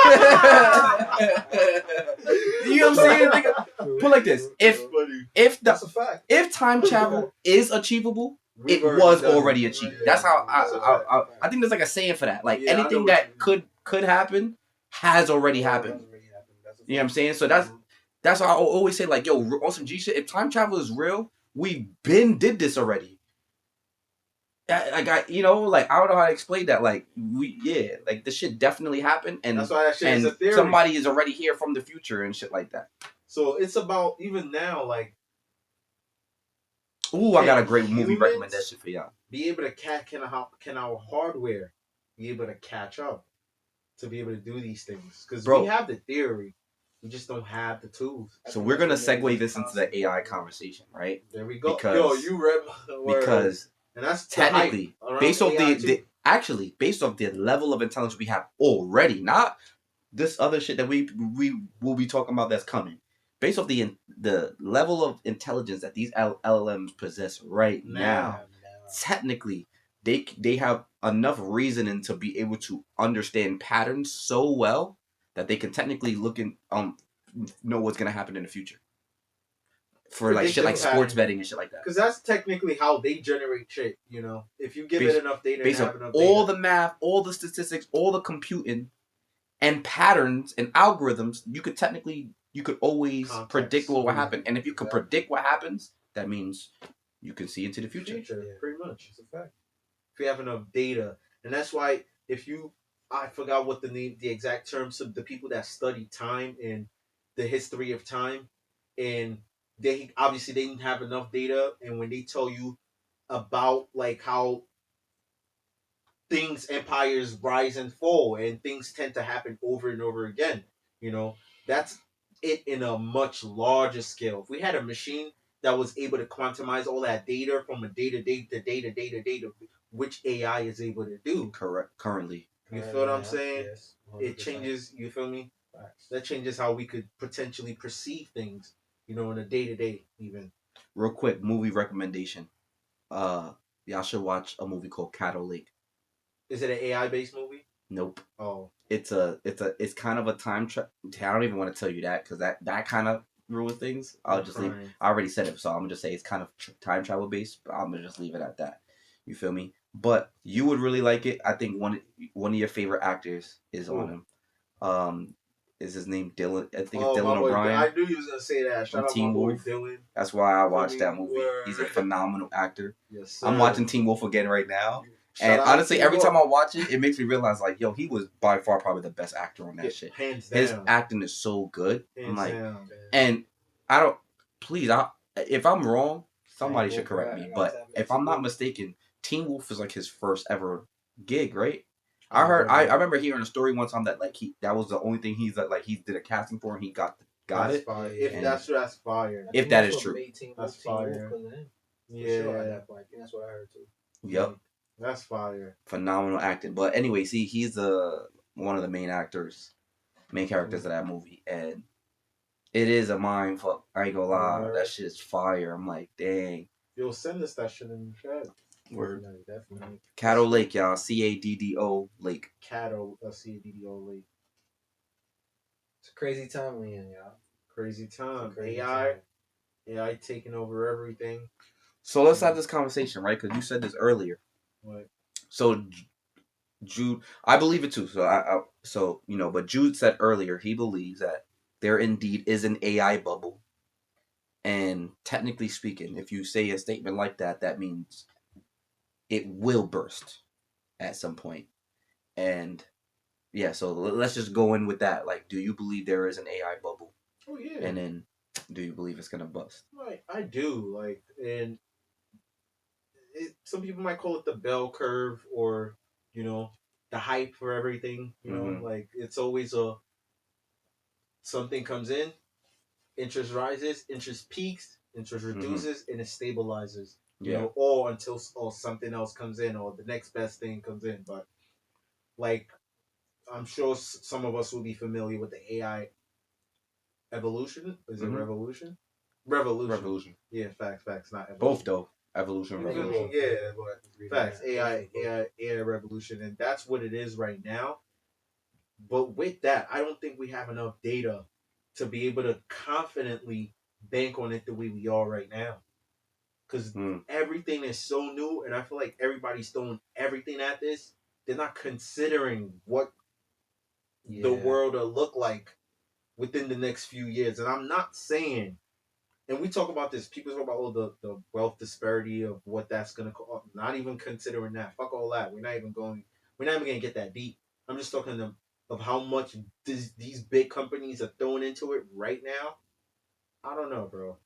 You know what I'm saying? True, Put like this: true, if true. That's a fact. if time travel is achievable, We've it was done already it. achieved. Yeah, That's how that's a fact. I think there's like a saying for that. Like Yeah, I know anything what that you mean. could happen has already happened. That's a You know what I'm fact. saying? So that's why I always say like, yo, on some G shit. If time travel is real, we been did this already. Like I don't know how to explain that. Like like this shit definitely happened, and That's why that shit is and a theory. somebody is already here from the future and shit like that. So it's about even now, like, Ooh, I got a Can great movie humans recommendation for y'all. be able to can our hardware be able to catch up to be able to do these things? Because Bro. we have the theory, we just don't have the tools. So we're gonna segue this into the AI conversation, right? There we go. Because- Yo, you read the word. Because And that's the technically, hype around based off AI the actually based off the level of intelligence we have already, not this other shit that we will be talking about that's coming. Based off the level of intelligence that these LLMs possess right now, technically they have enough reasoning to be able to understand patterns so well that they can technically look and know what's gonna happen in the future. For like shit like Predictive sports pattern. betting and shit like that. Because that's technically how they generate shit, you know. If you give Based- it enough data and Based have on enough all data. the math, all the statistics, all the computing, and patterns and algorithms, you could always Context. predict what will happen. Mhm. And if you can Exactly. predict what happens, that means you can see into the future. Yeah. Pretty much. It's a fact. If you have enough data. And that's why I forgot what the exact terms of the people that study time and the history of time, and they obviously they didn't have enough data, and when they tell you about like how empires rise and fall and things tend to happen over and over again, you know, that's it in a much larger scale. If we had a machine that was able to quantumize all that data from a data, which AI is able to do. Correct. Currently. You feel what I'm saying? Yes. It 100%. changes, you feel me? Facts. That changes how we could potentially perceive things, you know, in a day-to-day even. Real quick, movie recommendation. Y'all should watch a movie called Cattle Lake. Is it an AI-based movie? Nope. Oh. It's kind of a time travel. I don't even want to tell you that because that kind of ruins things. I'll just leave. I already said it, so I'm gonna just say it's kind of time travel based. But I'm gonna just leave it at that. You feel me? But you would really like it. I think one of your favorite actors is on him. Is his name Dylan? I think it's Dylan O'Brien. I knew you was gonna say that. Shout out Teen my boy Wolf. Dylan. That's why I watched that Fucking movie. word. He's a phenomenal actor. Yes, sir. I'm watching Teen Wolf again right now. Shout And out honestly, Teen every Wolf. time I watch it, it makes me realize, like, yo, he was by far probably the best actor on that Yeah, shit. hands down. His acting is so good. I'm Hands like, down. and I don't, please, if I'm wrong, somebody Teen should Wolf, correct I me. gotta But tap into if I'm Teen not Wolf. mistaken, Teen Wolf is like his first ever gig, right? I remember hearing a story one time that like that was the only thing he did a casting for and he got That's it. fire. Yeah. If And that's fire. if that is true. That's fire. Yeah. Yeah. Sure, at that point. I think that's what I heard too. Yep. That's fire. Phenomenal acting. But anyway, see, he's a one of the main characters of that movie, and it is a mind fuck. I ain't gonna lie, that shit's fire. I'm like, dang. Yo, send us that shit in the chat. Word. Definitely. Caddo Lake, y'all. Caddo Lake. Caddo, C-A-D-D-O Lake. It's a crazy time we in, y'all. Crazy time. Crazy AI, time. AI taking over everything. So let's have this conversation, right? Because you said this earlier. What? So Jude, I believe it too. So but Jude said earlier he believes that there indeed is an AI bubble, and technically speaking, if you say a statement like that, that means it will burst at some point. And yeah, so let's just go in with that. Like, do you believe there is an AI bubble? Oh yeah. And then, do you believe it's gonna bust? Like, I do. Like, and some people might call it the bell curve, or the hype for everything. Like, it's always something comes in, interest rises, interest peaks, interest reduces, and it stabilizes. Or until something else comes in, or the next best thing comes in. But like, I'm sure some of us will be familiar with the AI evolution. Is it revolution? Revolution. Yeah, facts, not evolution. Both though. Evolution, revolution. Yeah, but facts. AI revolution, and that's what it is right now. But with that, I don't think we have enough data to be able to confidently bank on it the way we are right now. Because everything is so new, and I feel like everybody's throwing everything at this. They're not considering what the world will look like within the next few years. And I'm not saying, and we talk about this, people talk about the wealth disparity of what that's going to cost. Not even considering that. Fuck all that. We're not even going to get that deep. I'm just talking of how much these big companies are throwing into it right now. I don't know, bro.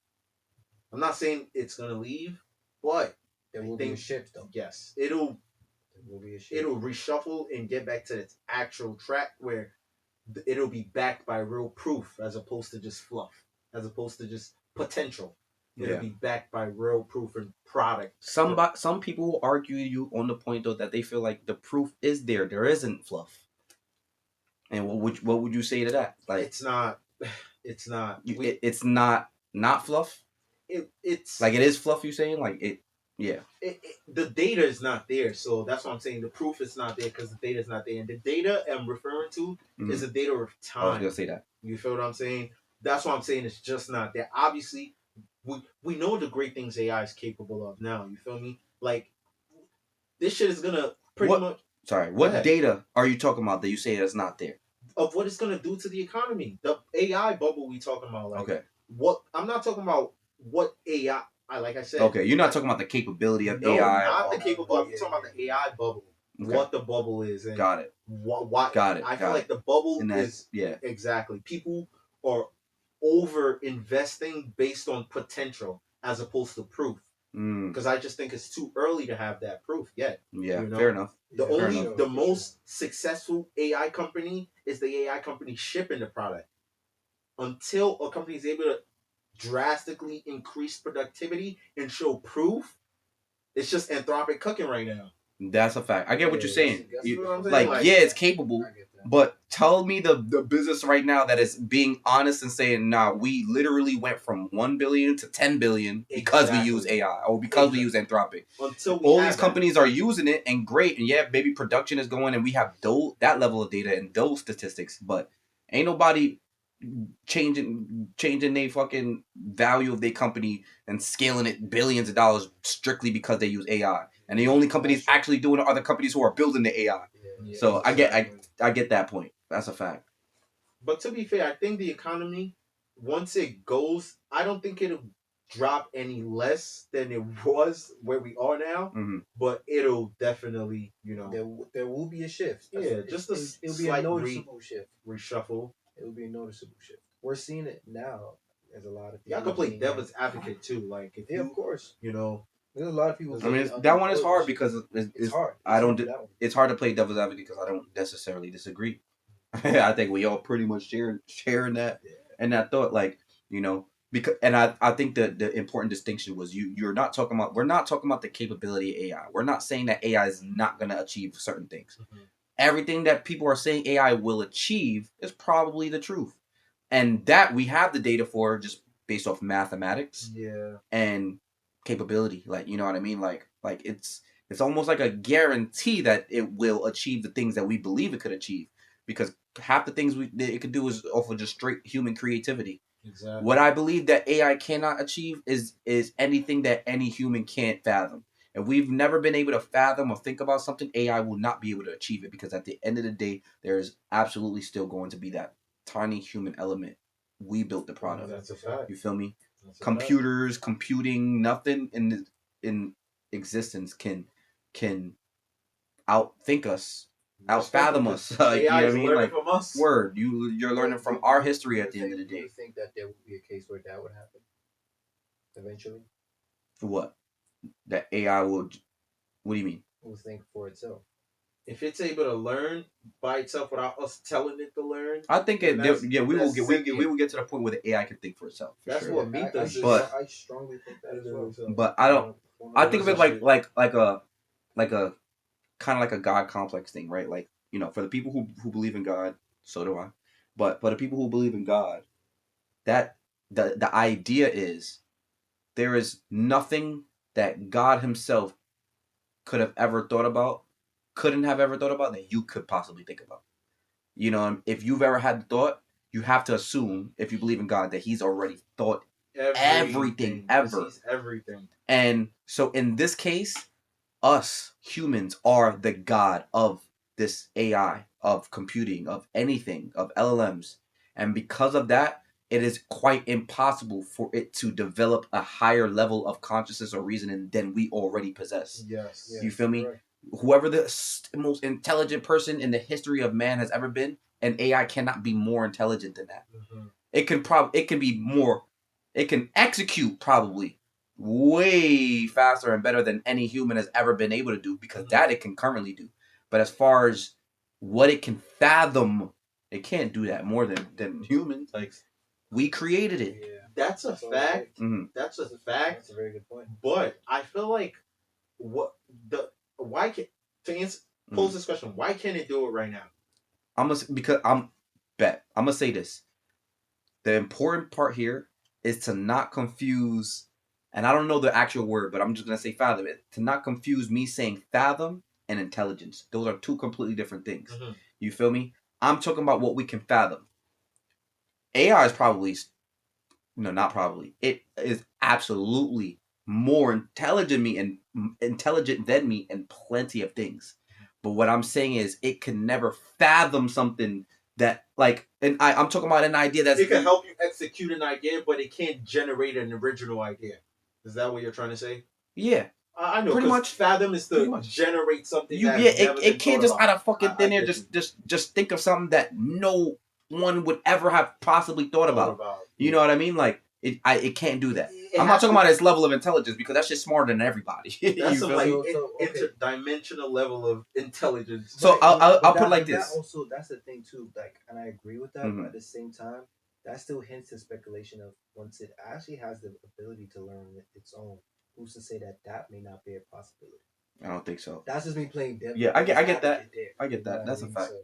I'm not saying it's going to leave, but there will be a shift, though. Yes. It'll reshuffle and get back to its actual track where it'll be backed by real proof as opposed to just fluff, as opposed to just potential. It'll be backed by real proof and product. Some people will argue you on the point though that they feel like the proof is there. There isn't fluff. And what would you say to that? Like, it's not. It's not fluff. It's like it is fluff. You saying like it? Yeah. The data is not there, so that's what I'm saying. The proof is not there because the data is not there, and the data I'm referring to is the data of time. I was gonna say that. You feel what I'm saying? That's what I'm saying. It's just not there. Obviously, we know the great things AI is capable of now. You feel me? Like, this shit is gonna pretty much. Sorry, what data are you talking about that you say that's not there? Of what it's gonna do to the economy. The AI bubble we talking about. Like, okay. What I'm not talking about what AI. Like I said. Okay, you're not talking about the capability of AI. Not the capability. I'm talking about the AI bubble. Okay. What the bubble is. And got it. What? Got it. I feel like the bubble is exactly. People are over investing based on potential as opposed to proof. Because I just think it's too early to have that proof yet. Yeah, fair enough. The most successful AI company is the AI company shipping the product. Until a company is able to drastically increase productivity and show proof, it's just Anthropic cooking right now. That's a fact. I get what you're saying. That's what I'm saying. Like, yeah, it's capable. But tell me the business right now that is being honest and saying, nah, we literally went from 1 billion to 10 billion because we use AI or because we use Anthropic. Until all these companies are using it and great, and yeah, maybe production is going and we have that level of data and those statistics, but ain't nobody changing their fucking value of their company and scaling it billions of dollars strictly because they use AI. And the only companies actually doing it are the companies who are building the AI. Yeah, so exactly. I get that point. That's a fact. But to be fair, I think the economy, once it goes, I don't think it'll drop any less than it was where we are now. Mm-hmm. But it'll definitely, there will be a shift. It'll be a noticeable shift. Reshuffle. It will be a noticeable shift. We're seeing it now. There's a lot of people. Y'all can play devil's advocate too. Like, if of course. There's a lot of people. I mean, that one is hard because it's hard. It's hard to play devil's advocate because I don't necessarily disagree. I think we all pretty much sharing that and that thought, like, because, and I think the important distinction was we're not talking about the capability of AI. We're not saying that AI is not going to achieve certain things. Mm-hmm. everything that people are saying AI will achieve is probably the truth. And that we have the data for just based off mathematics Yeah. and capability. Like, you know what I mean? Like it's almost like a guarantee that it will achieve the things that we believe it could achieve. Because half the things it could do is off of just straight human creativity. Exactly. What I believe that AI cannot achieve is anything that any human can't fathom. If we've never been able to fathom or think about something, AI will not be able to achieve it because at the end of the day, there is absolutely still going to be that tiny human element. We built the product. That's a fact. You feel me? That's a Computers, computing, nothing in existence can outthink us, outfathom us. You know what AI I is mean? learning Like, from us. word, you're learning from our history at the end of the Do day. you think that there would be a case where that would happen eventually? What? That AI will. What do you mean? Will think for itself. If it's able to learn by itself without us telling it to learn, I think then that's- we will that's get sentient. to the point where the AI can think for itself. For That's sure. what me does. But- I strongly think that as well. But I don't. I think of it like a kind of like a God complex thing, right? Like, you know, for the people who believe in God, so do I. But for the people who believe in God, that the idea is there is nothing that God Himself could have ever thought about, couldn't have ever thought about that you could possibly think about. You know, if you've ever had the thought, you have to assume, if you believe in God, that He's already thought everything ever. He's everything. And so in this case, us humans are the God of this AI, of computing, of anything, of LLMs. And because of that, it is quite impossible for it to develop a higher level of consciousness or reasoning than we already possess. Yes. You feel me? Correct. Whoever the most intelligent person in the history of man has ever been, an AI cannot be more intelligent than that. Mm-hmm. It can be more, it can execute probably way faster and better than any human has ever been able to do because that it can currently do. But as far as what it can fathom, it can't do that more than humans. Like, we created it. Yeah. That's a fact. Mhm. That's a fact. That's a very good point. But I feel like why can to answer pose this question, why can't it do it right now? I'm gonna say this. The important part here is to not confuse, and I don't know the actual word, but I'm just gonna say fathom it. To not confuse me saying fathom and intelligence. Those are two completely different things. Mm-hmm. You feel me? I'm talking about what we can fathom. AI is probably, no, not probably. It is absolutely more intelligent than me in plenty of things. But what I'm saying is, it can never fathom something that, like, and I'm talking about an idea that's. It can help you execute an idea, but it can't generate an original idea. Is that what you're trying to say? Yeah. I know. Pretty much. Fathom is to generate something. It can't just out of fucking thin air I just think of something that no one would ever have possibly thought about. You know what I mean? Like, it can't do that. I'm not talking about its level of intelligence because that's just smarter than everybody. That's You a feel like me? interdimensional level of intelligence. So Right, I'll but put it like that this. Also, that's the thing too. Like, and I agree with that. But at the same time, that still hints to speculation of once it actually has the ability to learn its own. Who's to say that that may not be a possibility? I don't think so. That's just me playing devil. Yeah, I get that. There, I get that. That's a fact. So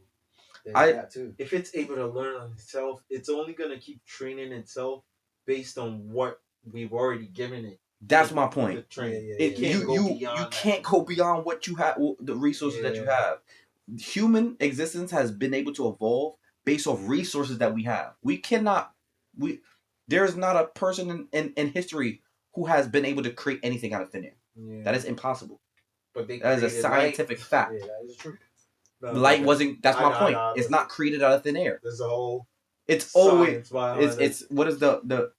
there's that too. If it's able to learn on itself, it's only gonna keep training itself based on what we've already given it. That's my point. The train. You can't go beyond what you have, the resources that you have. Human existence has been able to evolve based off resources that we have. There is not a person in history who has been able to create anything out of thin air. Yeah. That is impossible. But that is a scientific fact. Yeah, that is true. Light wasn't. That's my point. It's not created out of thin air. There's a whole. It's always. It's what is the.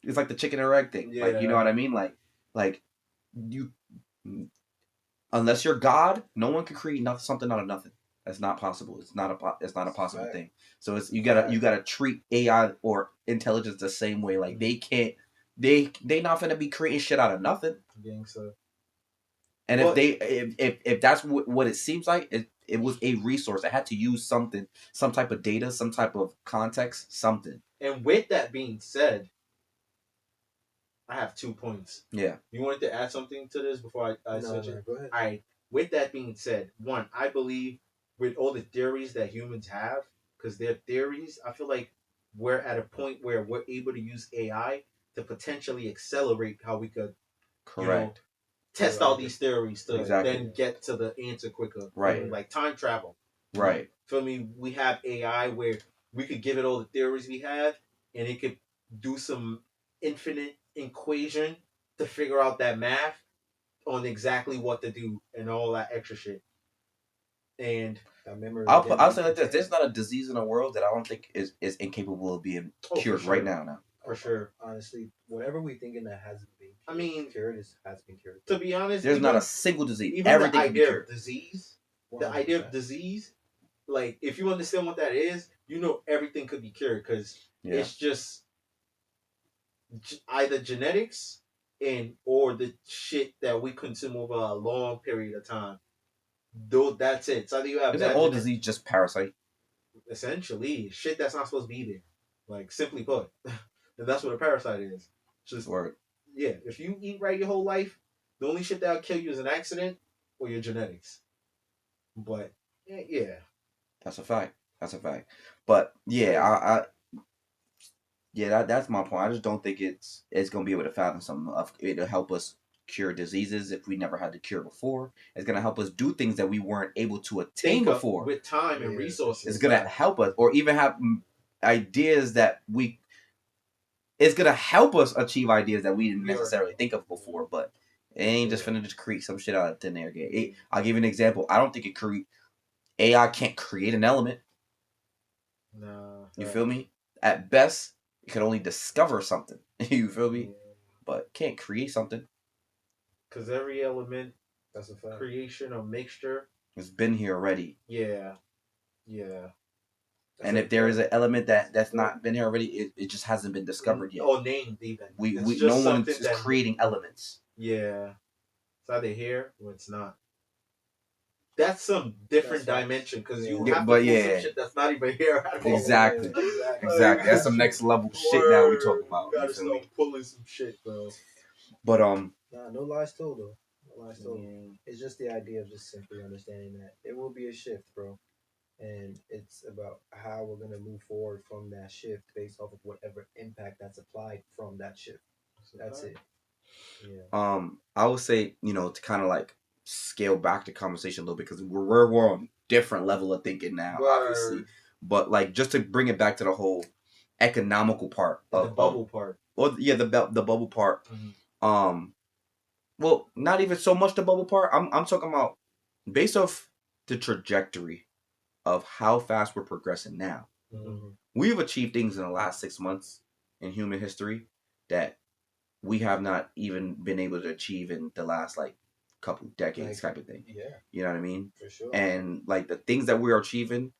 It's like the chicken or egg thing. Yeah. Like, you know what I mean? Like you. Unless you're God, no one can create something out of nothing. That's not possible. It's not a possible thing. So it's you gotta treat AI or intelligence the same way. Like, they can't. They not gonna be creating shit out of nothing. So. And if that's what it seems like, it was a resource. It had to use something, some type of data, some type of context, something. And with that being said, I have 2 points. Yeah. You wanted to add something to this before I switch it? Go ahead. All right. With that being said, one, I believe with all the theories that humans have, because their theories, I feel like we're at a point where we're able to use AI to potentially accelerate how we could, you know, Correct. test all these theories to Exactly. then get to the answer quicker. Right. Like time travel. Right. Feel me? We have AI where we could give it all the theories we have, and it could do some infinite equation to figure out that math on exactly what to do and all that extra shit. And I'll say like this: there's not a disease in the world that I don't think is incapable of being cured sure. right now. Now, for sure. Honestly, whatever we thinking that hasn't been cured, I mean, has been cured. To be honest, there's even, not a single disease. Even Everything the can be idea cured. of disease, 100%. the idea of disease, like if you understand what that is, you know everything could be cured because it's just either genetics and or the shit that we consume over a long period of time. Though that's it. So either you have Isn't all disease just parasite? Essentially, shit that's not supposed to be there. Like simply put, and that's what a parasite is. Just Word. Yeah. If you eat right your whole life, the only shit that'll kill you is an accident or your genetics. But yeah, that's a fact. That's a fact. But yeah, that's my point. I just don't think it's gonna be able to fathom something. It'll help us cure diseases if we never had to cure before. It's gonna help us do things that we weren't able to attain before with time and resources. It's gonna help us, or even have ideas that we. It's gonna help us achieve ideas that we didn't necessarily think of before, but it ain't just finna just create some shit out of thin air. I'll give you an example. I don't think AI can't create an element. No. You feel me? At best, it can only discover something. You feel me? But can't create something. Because every element, that's a fact. Creation or mixture, it's been here already. Yeah. And if there is an element that's not been here already, it just hasn't been discovered yet. Or named even. No one is creating elements. Yeah. It's either here or it's not. That's some different dimension because you have to pull some shit that's not even here at all. Exactly. That's some next level shit now we talking about. You gotta start pulling some shit, bro. But no lies told though. No lies told. It's just the idea of just simply understanding that there will be a shift, bro. And it's about how we're gonna move forward from that shift based off of whatever impact that's applied from that shift. That's it. Yeah. I would say, to kind of like scale back the conversation a little bit because we're on different level of thinking now, obviously. But like just to bring it back to the whole economical part of the bubble part. Well, yeah, the bubble part. Mm-hmm. Well, not even so much the bubble part. I'm talking about based off the trajectory of how fast we're progressing now. Mm-hmm. We've achieved things in the last 6 months in human history that we have not even been able to achieve in the last like couple decades type of thing. Yeah. You know what I mean? For sure. And like the things that we're achieving,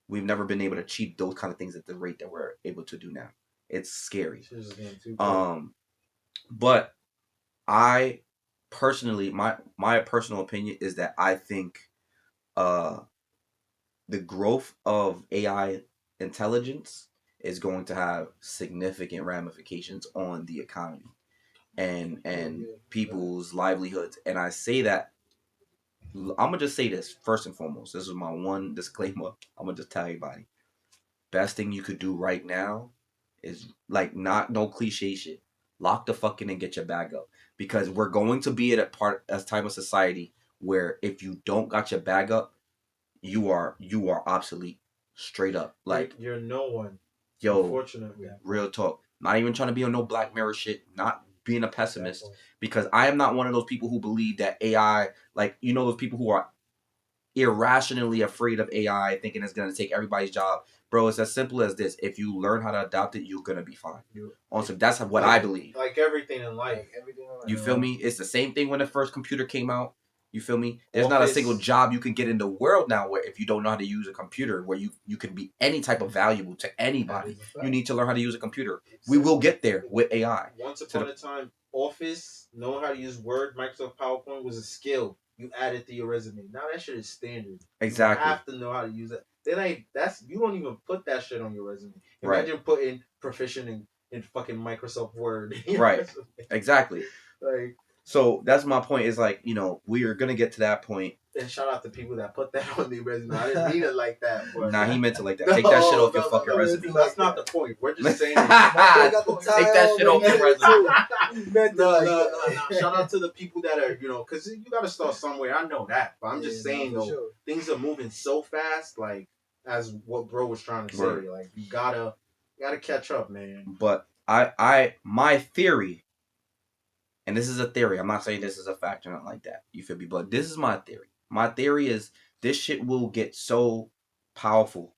we've never been able to achieve those kind of things at the rate that we're able to do now. It's scary. But I personally, my personal opinion is that I think the growth of AI intelligence is going to have significant ramifications on the economy and people's livelihoods. And I say that I'm gonna just say this first and foremost. This is my one disclaimer. I'm gonna just tell everybody: best thing you could do right now is like no cliche shit. Lock the fuck in and get your bag up, because we're going to be at a time of society where if you don't got your bag up, you are obsolete, straight up. Like you're no one. Yo, unfortunately, real talk. Not even trying to be on no Black Mirror shit. Not being a pessimist, because I am not one of those people who believe that AI, like those people who are irrationally afraid of AI, thinking it's gonna take everybody's job. Bro, it's as simple as this: if you learn how to adopt it, you're gonna be fine. Also, that's what I believe. Like everything in life. You feel me? It's the same thing when the first computer came out. You feel me? There's not a single job you can get in the world now where if you don't know how to use a computer, where you can be any type of valuable to anybody. You need to learn how to use a computer. We will get there with AI. Once upon a time, Office, knowing how to use Word, Microsoft PowerPoint was a skill you added to your resume. Now that shit is standard. Exactly. You have to know how to use it. You don't even put that shit on your resume. Imagine putting proficient in fucking Microsoft Word. Right. Exactly. Like, so that's my point, is like, we are gonna get to that point And shout out to people that put that on their resume. I didn't mean it like that. But Nah, he meant it like that. Take that shit off your fucking resume. That's not the point. We're just saying. Take that shit off your resume. No. Shout out to the people that are, because you got to start somewhere. I know that. But I'm just saying, though, sure. things are moving so fast, like, as what bro was trying to say. Right. Like, you gotta catch up, man. But my theory, and this is a theory, I'm not saying this is a fact or nothing like that. You feel me? But this is my theory. My theory is this shit will get so powerful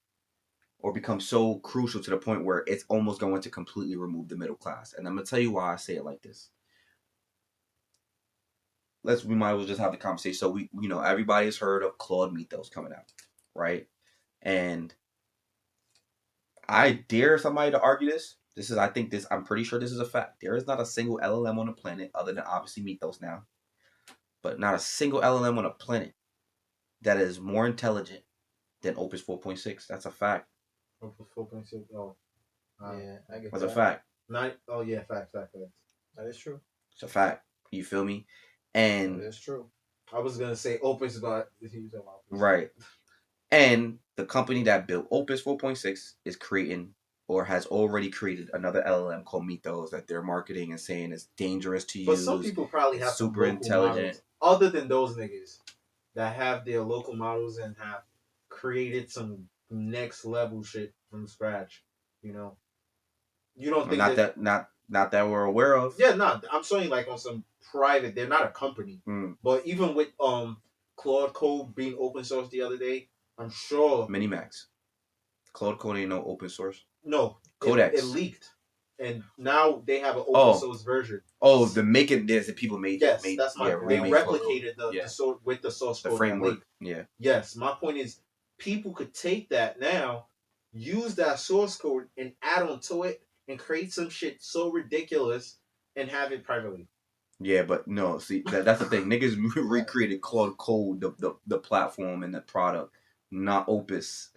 or become so crucial to the point where it's almost going to completely remove the middle class. And I'm going to tell you why I say it like this. We might as well just have the conversation. So everybody's heard of Claude Mythos coming out, right? And I dare somebody to argue this. I'm pretty sure this is a fact. There is not a single LLM on the planet, other than obviously Mythos now, but not a single LLM on the planet that is more intelligent than Opus 4.6. That's a fact. Opus 4.6. Oh, yeah, I get That's that. a fact. Fact. That is true. It's a fact. You feel me? And That is true. I was gonna say Opus, but right. And the company that built Opus 4.6 is creating or has already created another LLM called Mythos that they're marketing and saying is dangerous to use. But some people probably have super intelligent. Models, other than those niggas that have their local models and have created some next level shit from scratch. You don't think not that we're aware of. Yeah, no, I'm saying like on some private. They're not a company, but even with Claude Code being open source the other day, I'm sure Minimax. Claude Code ain't no open source. No, Codex. It leaked, and now they have an open source version. Oh, the making this that people made. Yes, that's my point. They replicated with the source code. The framework. Yeah. Yes, my point is people could take that now, use that source code, and add on to it, and create some shit so ridiculous, and have it privately. Yeah, but no. See, that's the thing. Niggas recreated Claude Code, the platform and the product, not Opus.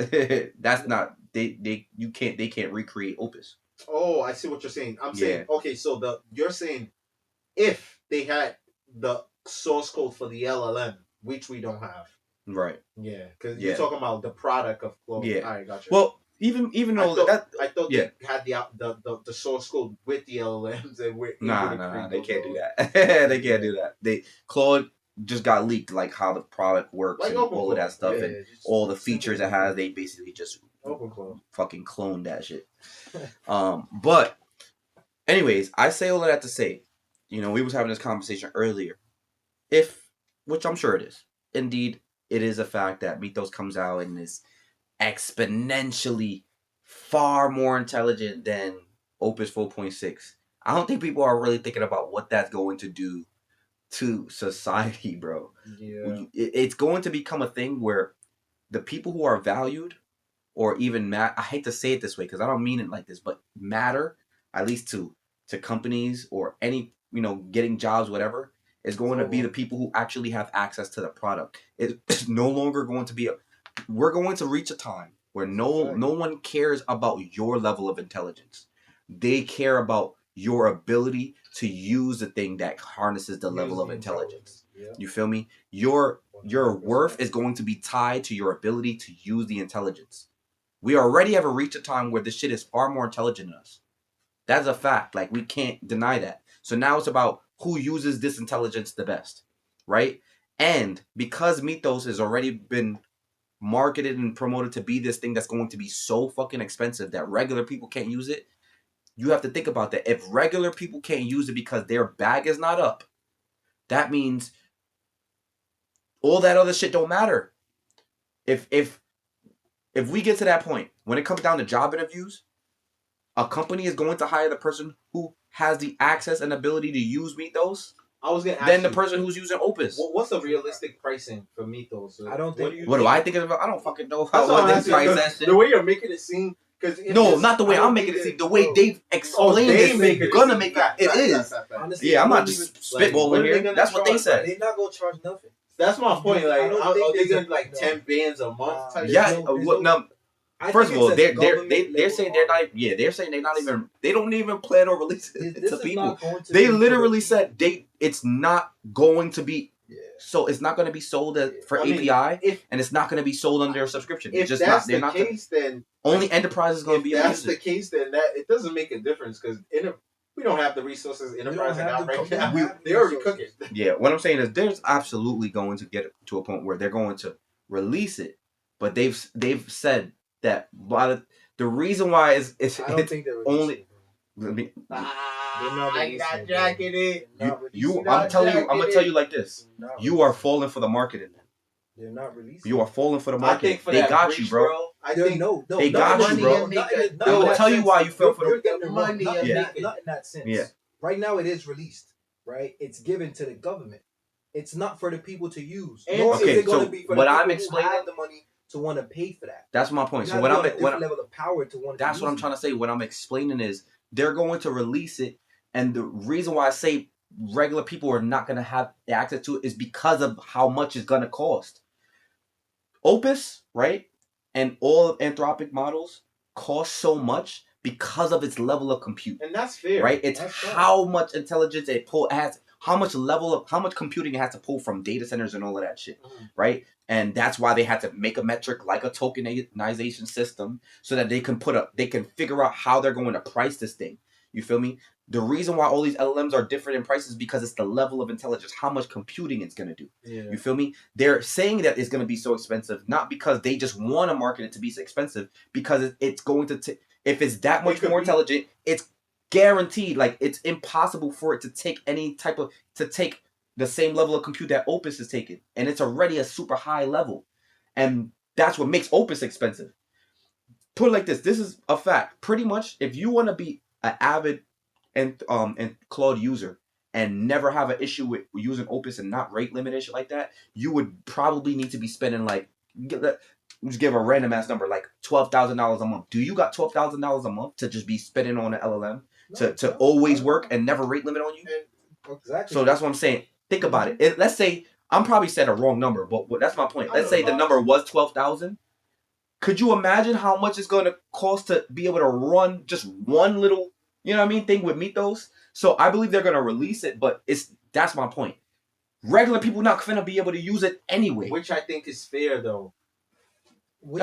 That's not they can't recreate Opus. Oh, I see what you're saying. I'm saying okay. So you're saying if they had the source code for the LLM, which we don't have, right? Yeah, because you're talking about the product of Claude. Yeah, all right, gotcha. Well, even though I thought they had the source code with the LLMs and with nah, they can't do that. They can't do that. Claude just got leaked, like how the product works and all of that stuff and all the features it has. They basically just fucking cloned that shit. But anyways, I say all of that to say, we was having this conversation earlier. Which I'm sure it is. Indeed, it is a fact that Mythos comes out and is exponentially far more intelligent than Opus 4.6. I don't think people are really thinking about what that's going to do to society, bro. Yeah. It's going to become a thing where the people who are valued or even I hate to say it this way because I don't mean it like this, but matter, at least to companies or any, getting jobs, whatever, is going to be the people who actually have access to the product. It's no longer going to be we're going to reach a time where no one cares about your level of intelligence. They care about your ability to use the thing that harnesses the level of intelligence. Yeah. You feel me? Your worth is going to be tied to your ability to use the intelligence. We already have reached a time where this shit is far more intelligent than us. That's a fact. Like, we can't deny that. So now it's about who uses this intelligence the best, right? And because Mythos has already been marketed and promoted to be this thing that's going to be so fucking expensive that regular people can't use it, you have to think about that. If regular people can't use it because their bag is not up, that means all that other shit don't matter. If we get to that point, when it comes down to job interviews, a company is going to hire the person who has the access and ability to use Mythos. I was gonna ask than the person who's using Opus. What's the realistic pricing for Mythos? I don't think. What do I think of it? I don't fucking know how they price that shit. The way you're making it seem. No, not the way I'm making it seem. The way they've explained it. Gonna make it. It is. Honestly, yeah, I'm not just spitballing here. That's what they said. They're not gonna charge nothing. That's my point. Like, are they gonna like 10 bands a month? Yeah. No. First of all, they're saying they're not. Yeah, they're saying they're not even. They don't even plan or release it to people. They literally said it's not going to be Yeah. So it's not going to be sold for I mean, API, and it's not going to be sold under a subscription. If It's just that's not. They're the not. case, then Only enterprise is going to be if able to that's use the it. case, then that it doesn't make a difference because we don't have the resources enterprise have got the- right they now. don't have They already resources. cooking. Yeah, what I'm saying is there's absolutely going to get to a point where they're going to release it, but they've said that by the reason why is I don't it's think they're only. releasing it, I mean, They're not I releasing got it, bro. jacking it. They're not you releasing I'm it. telling you, I'm gonna tell you like They're this: not you are releasing it. falling for the marketing. They're not releasing You are it. falling for the I marketing. think for They that got breach, you, bro. I They're- think no, they not got in you, the- bro. not in the- I'm gonna not in tell that you why sense. you fell for You're the. getting it wrong. money Not you're in that, making. not in that sense. Yeah. Right now, it is released. Right, it's given to the government. It's not for the people to use. And Nor okay, is it going so to be for what the I'm people explaining- who have the money to want to pay for that. That's my point. You So have what to I'm be on a different level of power to want. That's to what I'm use trying to say. What I'm explaining is they're going to release it, and the reason why I say regular people are not going to have access to it is because of how much it's going to cost. Opus, right, and all of Anthropic models cost so much because of its level of compute, and that's fair. right? It's That's fine. how much intelligence it has, how much computing it has to pull from data centers and all of that shit, right? And that's why they had to make a metric like a tokenization system so that they can figure out how they're going to price this thing. You feel me? The reason why all these LLMs are different in prices is because it's the level of intelligence, how much computing it's going to do. Yeah. You feel me? They're saying that it's going to be so expensive, not because they just want to market it to be so expensive, because it's going to, if it's that much more intelligent, it's guaranteed, like it's impossible for it to take take the same level of compute that Opus is taking. And it's already a super high level. And that's what makes Opus expensive. Put it like this is a fact. Pretty much, if you want to be an avid and Claude user and never have an issue with using Opus and not rate limit and shit like that, you would probably need to be spending just give a random ass number like $12,000 a month. Do you got $12,000 a month to just be spending on an LLM to always work and never rate limit on you? Exactly. So that's what I'm saying. Think about it. Let's say I'm probably said a wrong number, but that's my point. Let's say the number was 12,000. Could you imagine how much it's going to cost to be able to run just one little, thing with Mythos? So I believe they're going to release it, but that's my point. Regular people not going to be able to use it anyway. Which I think is fair, though. I'm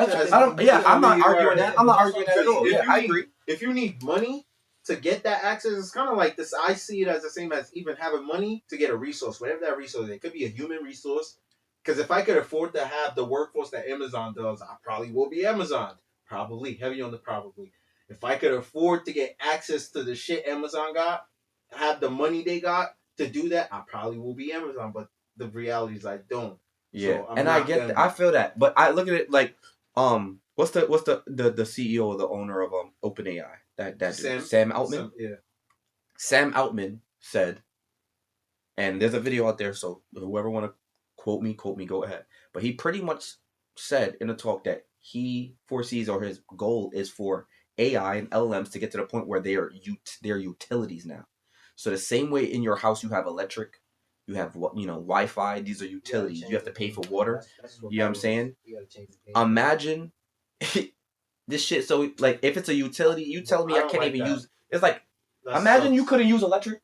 not arguing that. I'm not arguing that at all. I agree. If you need money to get that access, it's kind of like this. I see it as the same as even having money to get a resource, whatever that resource is. It could be a human resource. Because if I could afford to have the workforce that Amazon does, I probably will be Amazon. Probably. Heavy on the probably. If I could afford to get access to the shit Amazon got, have the money they got to do that, I probably will be Amazon. But the reality is I don't. Yeah, so and I get that. I feel that. But I look at it like, what's the CEO or the owner of OpenAI? That dude, Sam Altman? Yeah. Sam Altman said, and there's a video out there, so whoever want to quote me, go ahead. But he pretty much said in a talk that he foresees, or his goal is for AI and LLMs to get to the point where they're utilities now. So the same way in your house you have electric, you have Wi-Fi. These are utilities. You have to pay for water. You know what I'm saying? Imagine this shit. So like, if it's a utility, you tell me I can't even use. It's like, imagine you couldn't use electric.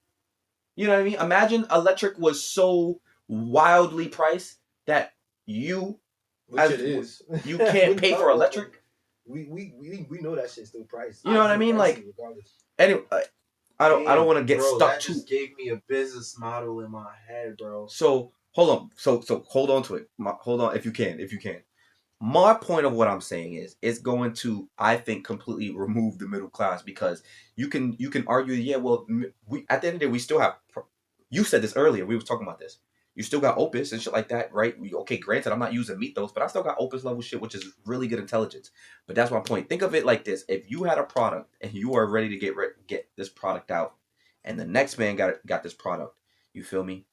You know what I mean? Imagine electric was so wildly priced that you can't pay for electric. We know that shit's still priced. You know what I mean? Like, anyway, I don't want to get stuck that too. Just gave me a business model in my head, bro. So hold on. So hold on to it. Hold on, if you can. My point of what I'm saying is, it's going to, I think, completely remove the middle class, because you can argue, yeah, well, we at the end of the day, we still have. You said this earlier. We were talking about this. You still got Opus and shit like that, right? Okay, granted, I'm not using Mythos, but I still got Opus level shit, which is really good intelligence. But that's my point. Think of it like this: if you had a product and you are ready to get this product out, and the next man got this product, you feel me?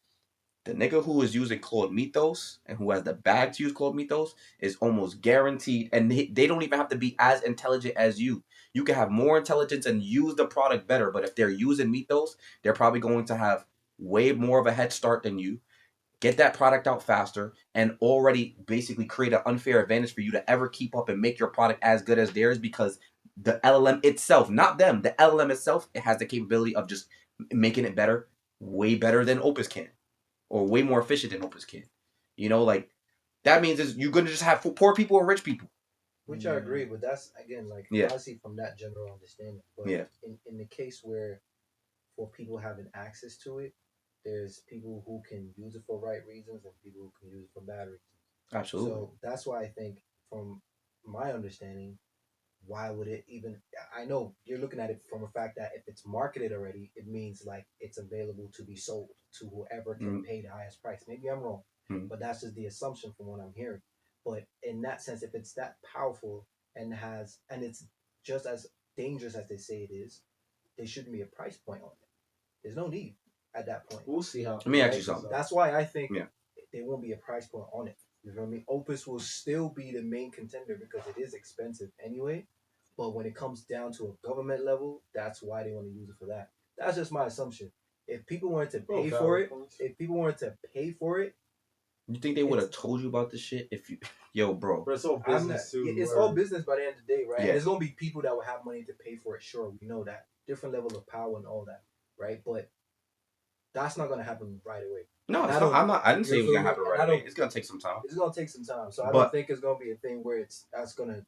The nigga who is using Claude Mythos and who has the bag to use Claude Mythos is almost guaranteed, and they don't even have to be as intelligent as you. You can have more intelligence and use the product better, but if they're using Mythos, they're probably going to have way more of a head start than you, get that product out faster, and already basically create an unfair advantage for you to ever keep up and make your product as good as theirs, because the LLM itself, not them, the LLM itself, it has the capability of just making it better, way better than Opus can. or way more efficient than Oprah's kid. You know, like that means is you're gonna just have poor people and rich people. Which I agree, but that's again like Yeah. honestly from that general understanding. But Yeah. in the case where for people having access to it, there's people who can use it for right reasons and people who can use it for bad reasons. Absolutely. So that's why I think, from my understanding, why would it even? I know you're looking at it from a fact that if it's marketed already, it means like it's available to be sold to whoever can pay the highest price. Maybe I'm wrong, but that's just the assumption from what I'm hearing. But in that sense, if it's that powerful and it's just as dangerous as they say it is, there shouldn't be a price point on it. There's no need at that point. We'll see how. Let me ask you something. That's why I think Yeah. there won't be a price point on it. You know what I mean? Opus will still be the main contender because it is expensive anyway. But when it comes down to a government level, that's why they want to use it for that. That's just my assumption. If people wanted to pay for it, You think they would have told you about this shit if you, yo, bro? But it's all business too. It's all business by the end of the day, right? Yeah. And there's gonna be people that will have money to pay for it. Sure, we know that. Different level of power and all that, right? But that's not gonna happen right away. No, it's not, I'm not. I didn't say it was gonna happen right away. It's gonna take some time. It's gonna take some time. So I don't think it's gonna be a thing where that's gonna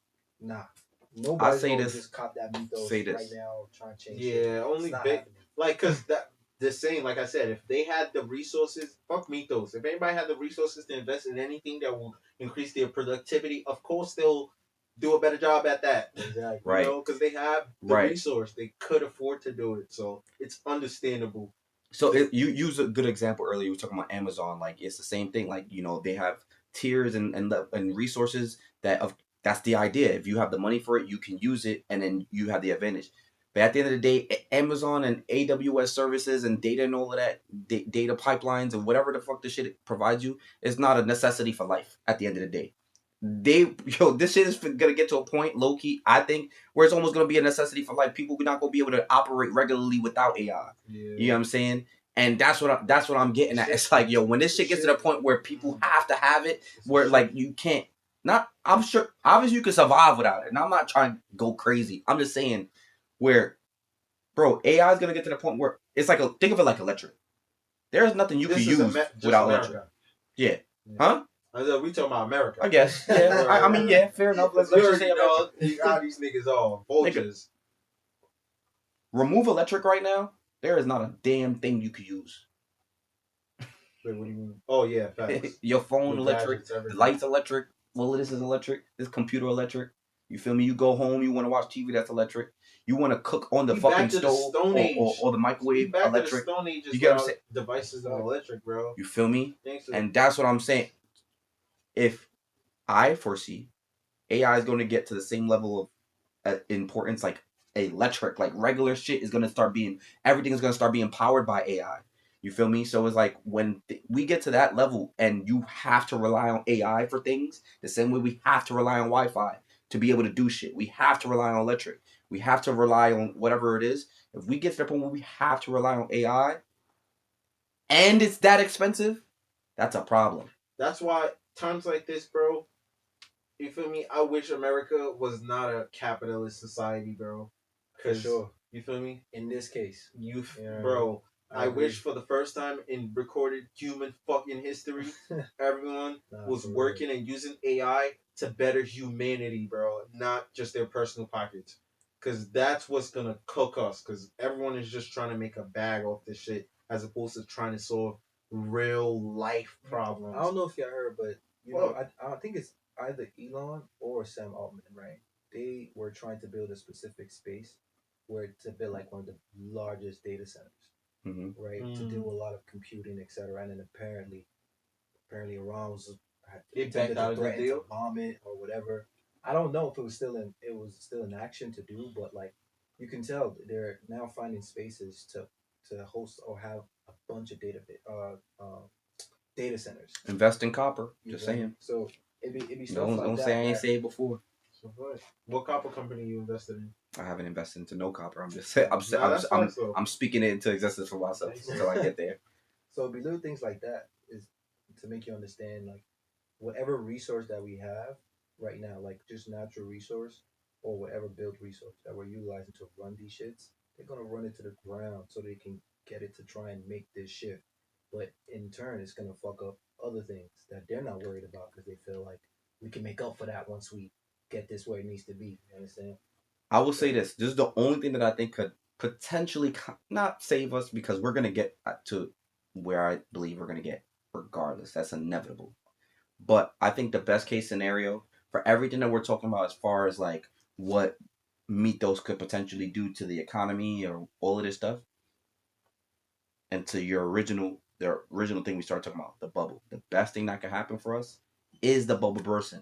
Nobody's gonna just cop that mythos right now trying to change it. Yeah, only big like because that the same. Like I said, if they had the resources, fuck mythos. If anybody had the resources to invest in anything that will increase their productivity, of course they'll do a better job at that. Exactly. Right. You know, because they have the resource, they could afford to do it. So it's understandable. So you use a good example earlier. You were talking about Amazon. Like it's the same thing. Like they have tiers and resources that's the idea. If you have the money for it, you can use it, and then you have the advantage. But at the end of the day, Amazon and AWS services and data and all of that, data pipelines and whatever the fuck this shit provides you, is not a necessity for life. At the end of the day, this shit is gonna get to a point, low key, I think, where it's almost gonna be a necessity for life. People are not gonna be able to operate regularly without AI. Yeah. You know what I'm saying? And that's what I'm getting at. It's like, when this shit gets to the point where people have to have it, where like you can't. I'm sure, obviously you can survive without it. And I'm not trying to go crazy. I'm just saying where, bro, AI is going to get to the point where it's like, think of it like electric. There's nothing you can use without electric. Yeah. Huh? We talking about America. I guess. Yeah. I mean, yeah, fair enough. Let's just say America. These niggas are vultures. Remove electric right now, there is not a damn thing you could use. Wait, what do you mean? Oh, yeah, facts. Your phone electric, the lights electric. Well, this is electric. This computer electric. You feel me? You go home, you want to watch TV, that's electric. You want to cook on the fucking stove or the microwave, electric. To the Stone Age you get what I'm saying? Devices are electric, bro. You feel me? So. And that's what I'm saying. If I foresee AI is going to get to the same level of importance, like electric, like regular shit is going to start being, everything is going to start being powered by AI. You feel me? So it's like when we get to that level and you have to rely on AI for things, the same way we have to rely on Wi-Fi to be able to do shit. We have to rely on electric. We have to rely on whatever it is. If we get to the point where we have to rely on AI and it's that expensive, that's a problem. That's why times like this, bro, you feel me? I wish America was not a capitalist society, bro. For sure. You feel me? In this case. Bro, I wish for the first time in recorded human fucking history, everyone was working and using AI to better humanity, bro. Not just their personal pockets. Because that's what's going to cook us. Because everyone is just trying to make a bag off this shit as opposed to trying to solve real life problems. I don't know if you heard, but I think it's either Elon or Sam Altman, right? They were trying to build a specific space to build like one of the largest data centers. Right, to do a lot of computing, etc. And then apparently Iran backed out of the deal, to bomb it or whatever. I don't know if it was still in action to do, but like you can tell they're now finding spaces to host or have a bunch of data centers. Invest in copper. Just saying. So it'd be stuff like that. Don't say I ain't said it before. So what copper company you invested in? I haven't invested into no copper. I'm just saying. I'm speaking it into existence for myself until I get there. So it'd be little things like that is to make you understand like whatever resource that we have right now, like just natural resource or whatever built resource that we're utilizing to run these shits, they're gonna run it to the ground so they can get it to try and make this shift. but in turn, it's gonna fuck up other things that they're not worried about because they feel like we can make up for that once we get this where it needs to be. You understand? I will say this. This is the only thing that I think could potentially not save us because we're going to get to where I believe we're going to get regardless. That's inevitable. But I think the best case scenario for everything that we're talking about as far as like what those could potentially do to the economy or all of this stuff and to the original thing we started talking about, the bubble. The best thing that could happen for us is the bubble bursting.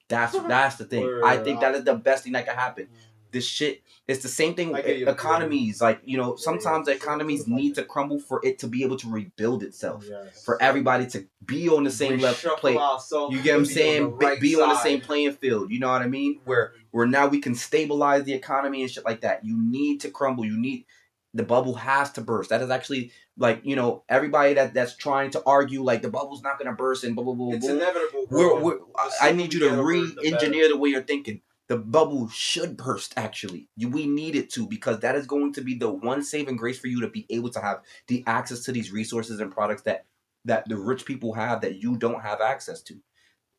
That's the thing. I think that is the best thing that could happen. This shit, it's the same thing with economies. Like, you know, sometimes economies need to crumble for it to be able to rebuild itself. For everybody to be on the same level play. You get what I'm saying? Be on the same playing field. You know what I mean? Where now we can stabilize the economy and shit like that. You need to crumble. The bubble has to burst. That is actually like, you know, everybody that's trying to argue like the bubble's not gonna burst and blah blah blah. It's inevitable. I need you to re-engineer the way you're thinking. The bubble should burst. Actually, we need it to, because that is going to be the one saving grace for you to be able to have the access to these resources and products that the rich people have that you don't have access to.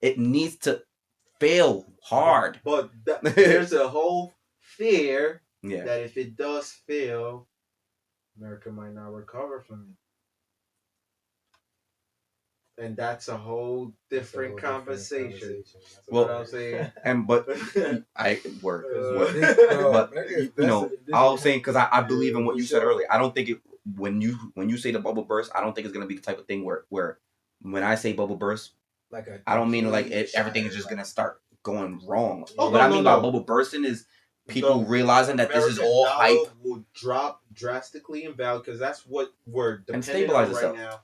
It needs to fail hard. But there's a whole fear Yeah. that if it does fail, America might not recover from it. And that's a whole different conversation. That's what I'm saying. But I work. But you know, I was saying because I believe in what you said earlier. I don't think it when you say the bubble burst, I don't think it's gonna be the type of thing where when I say bubble burst, I don't mean like everything is just gonna start going wrong. What I mean by bubble bursting is people realizing that this is all hype. Will drop drastically in value because that's what we're And dependent stabilize on right itself. now.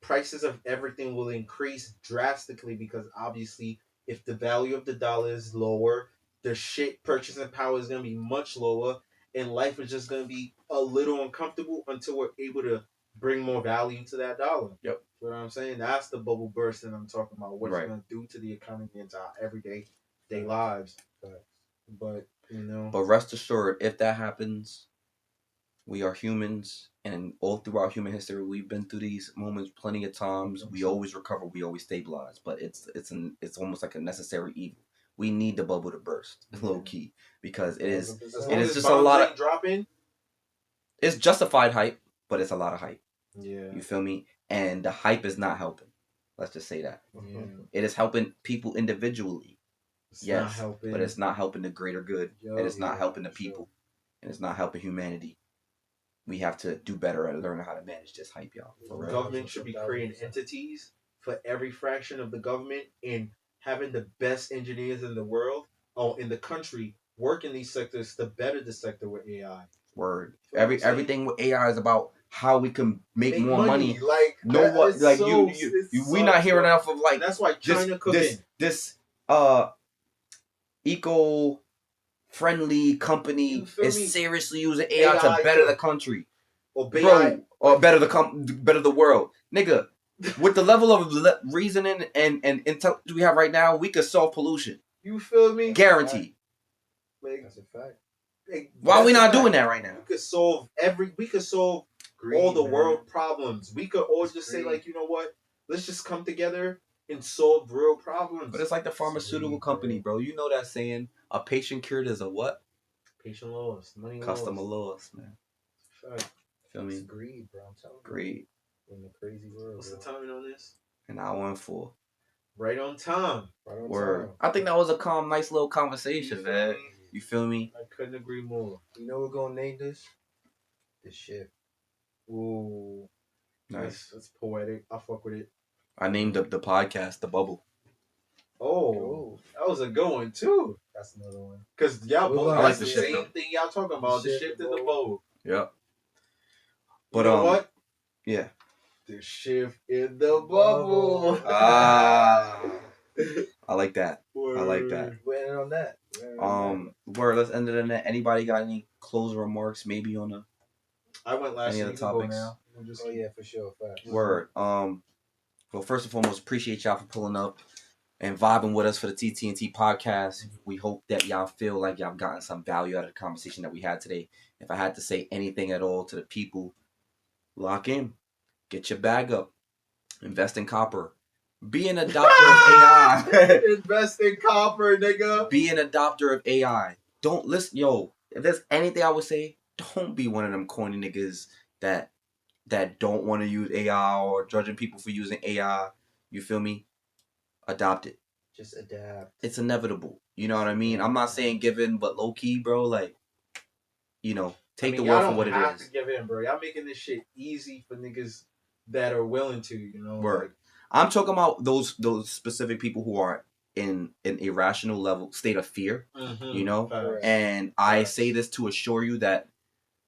Prices of everything will increase drastically because obviously if the value of the dollar is lower, the shit purchasing power is going to be much lower, and life is just going to be a little uncomfortable until we're able to bring more value to that dollar. Yep. You know what I'm saying? That's the bubble bursting I'm talking about. What Right. it's going to do to the economy and to our everyday lives. But you know. But rest assured, if that happens, we are humans, and all throughout human history, we've been through these moments plenty of times. We always recover, we always stabilize. But it's almost like a necessary evil. We need the bubble to burst, low key, because it is just a lot of dropping. It's justified hype, but it's a lot of hype. Yeah, you feel me? And the hype is not helping. Let's just say that. Yeah. It is helping people individually. It's not helping. But it's not helping the greater good, and it's not helping the people, and it's not helping humanity. We have to do better at learning how to manage this hype, y'all. The government should be creating entities for every fraction of the government and having the best engineers in the world or in the country work in these sectors to better the sector with AI. Word. Everything with AI is about how we can make more money. Like we not hearing enough of like that's why China this eco-friendly company is seriously using AI to better the country, or better the world, nigga. With the level of reasoning and intelligence we have right now, we could solve pollution. You feel me? Guaranteed. That's a fact. Why are we not doing that right now? We could solve all the world problems. We could all just say like, you know what? Let's just come together and solve real problems. But it's like the pharmaceutical company, bro. You know that saying, a patient cured is a what? Patient lost. Money Customer lost, man. Fact. Feel me? It's greed, bro. I'm telling you. Greed. In the crazy world. What's the timing on this? An hour and 4. Right on time. Word. I think that was a calm, nice little conversation, man. You feel me? I couldn't agree more. You know we're gonna name this? The Shift. Ooh. Nice. That's poetic. I fuck with it. I named the podcast The Bubble. Oh, that was a good one too. That's another one. Cause y'all both I like the same thing y'all talking about. The shift in the bowl. Yep. But you know what? Yeah. The shift in the bubble. I like that. Word. I like that. Waiting on that. Word. Let's end it in that. Anybody got any closing remarks? Maybe on the. I went last any week. other topics? Oh yeah, for sure. Fact. Word. Well, first and foremost, appreciate y'all for pulling up and vibing with us for the Ttnt podcast. We hope that y'all feel like y'all gotten some value out of the conversation that we had today. If I had to say anything at all to the people, lock in. Get your bag up. Invest in copper. Be an adopter of AI. Invest in copper, nigga. Be an adopter of AI. Don't listen, yo. If there's anything I would say, don't be one of them corny niggas that don't want to use AI or judging people for using AI. You feel me? Adopt it. Just adapt. It's inevitable. You know what I mean? I'm not saying give in, but low key, bro. Like, you know, take the word for what it Y'all don't have is. to give in, bro. Y'all making this shit easy for niggas that are willing to, you know. Word. Like, I'm talking about those specific people who are in an irrational level state of fear. You know, facts. and I Facts. say this to assure you that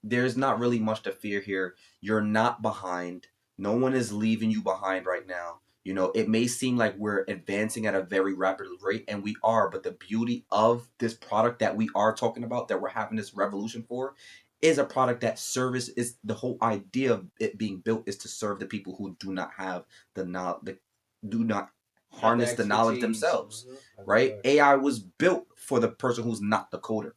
there's not really much to fear here. You're not behind. No one is leaving you behind right now. You know, it may seem like we're advancing at a very rapid rate, and we are, but the beauty of this product that we are talking about, that we're having this revolution for, is a product that service is the whole idea of it being built is to serve the people who do not have the knowledge, do not harness the knowledge expertise. themselves, Mhm. right? AI was built for the person who's not the coder.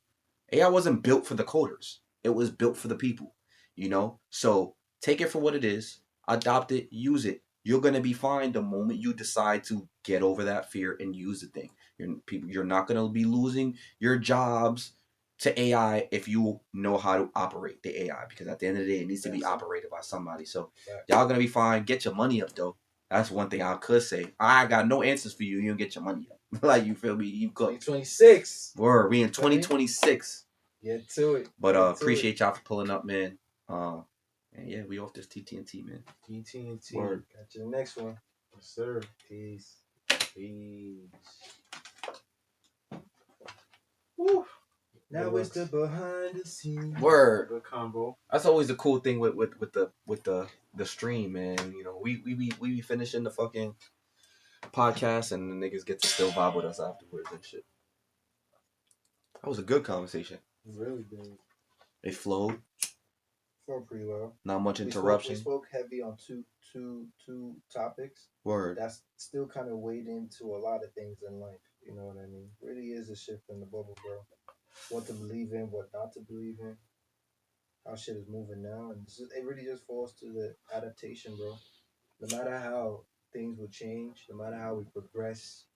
AI wasn't built for the coders. It was built for the people, you know? So take it for what it is, adopt it, use it. You're gonna be fine the moment you decide to get over that fear and use the thing. You're not gonna be losing your jobs to AI if you know how to operate the AI, because at the end of the day, it needs to be operated by somebody. So y'all gonna be fine. Get your money up though. That's one thing I could say. I got no answers for you. You don't get your money up. Like, you feel me? You could. 2026. Word. We in 2026. Get to it. But Get to appreciate y'all for pulling up, man. And yeah, we off this Ttnt, man. Ttnt. Word. Got you the next one. Yes, sir. Peace. Peace. Woo. Now Good it's the behind the scenes. Word. Good combo. That's always the cool thing with the stream, man. You know, we be finishing the fucking podcast and the niggas get to still vibe with us afterwards and shit. That was a good conversation. Really good. They flowed. Flowed pretty well. Not much We interruption. spoke heavy on two topics. Word. That's still kind of weighed into a lot of things in life. You know what I mean? Really is a shift in the bubble, bro. What to believe in, what not to believe in. How shit is moving now, and it really just falls to the adaptation, bro. No matter how things will change, no matter how we progress,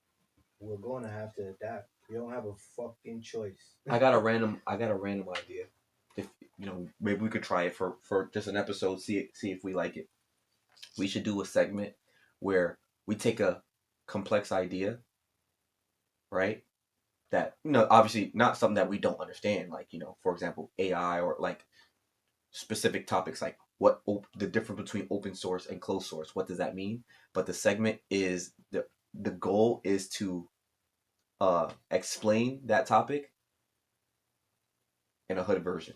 we're going to have to adapt. We don't have a fucking choice. I got a random idea. If you know, maybe we could try it for just an episode. See if we like it. We should do a segment where we take a complex idea, right? That, you know, obviously not something that we don't understand, like, you know, for example, AI, or like specific topics like the difference between open source and closed source. What does that mean? But the segment is the goal is to explain that topic in a hood version.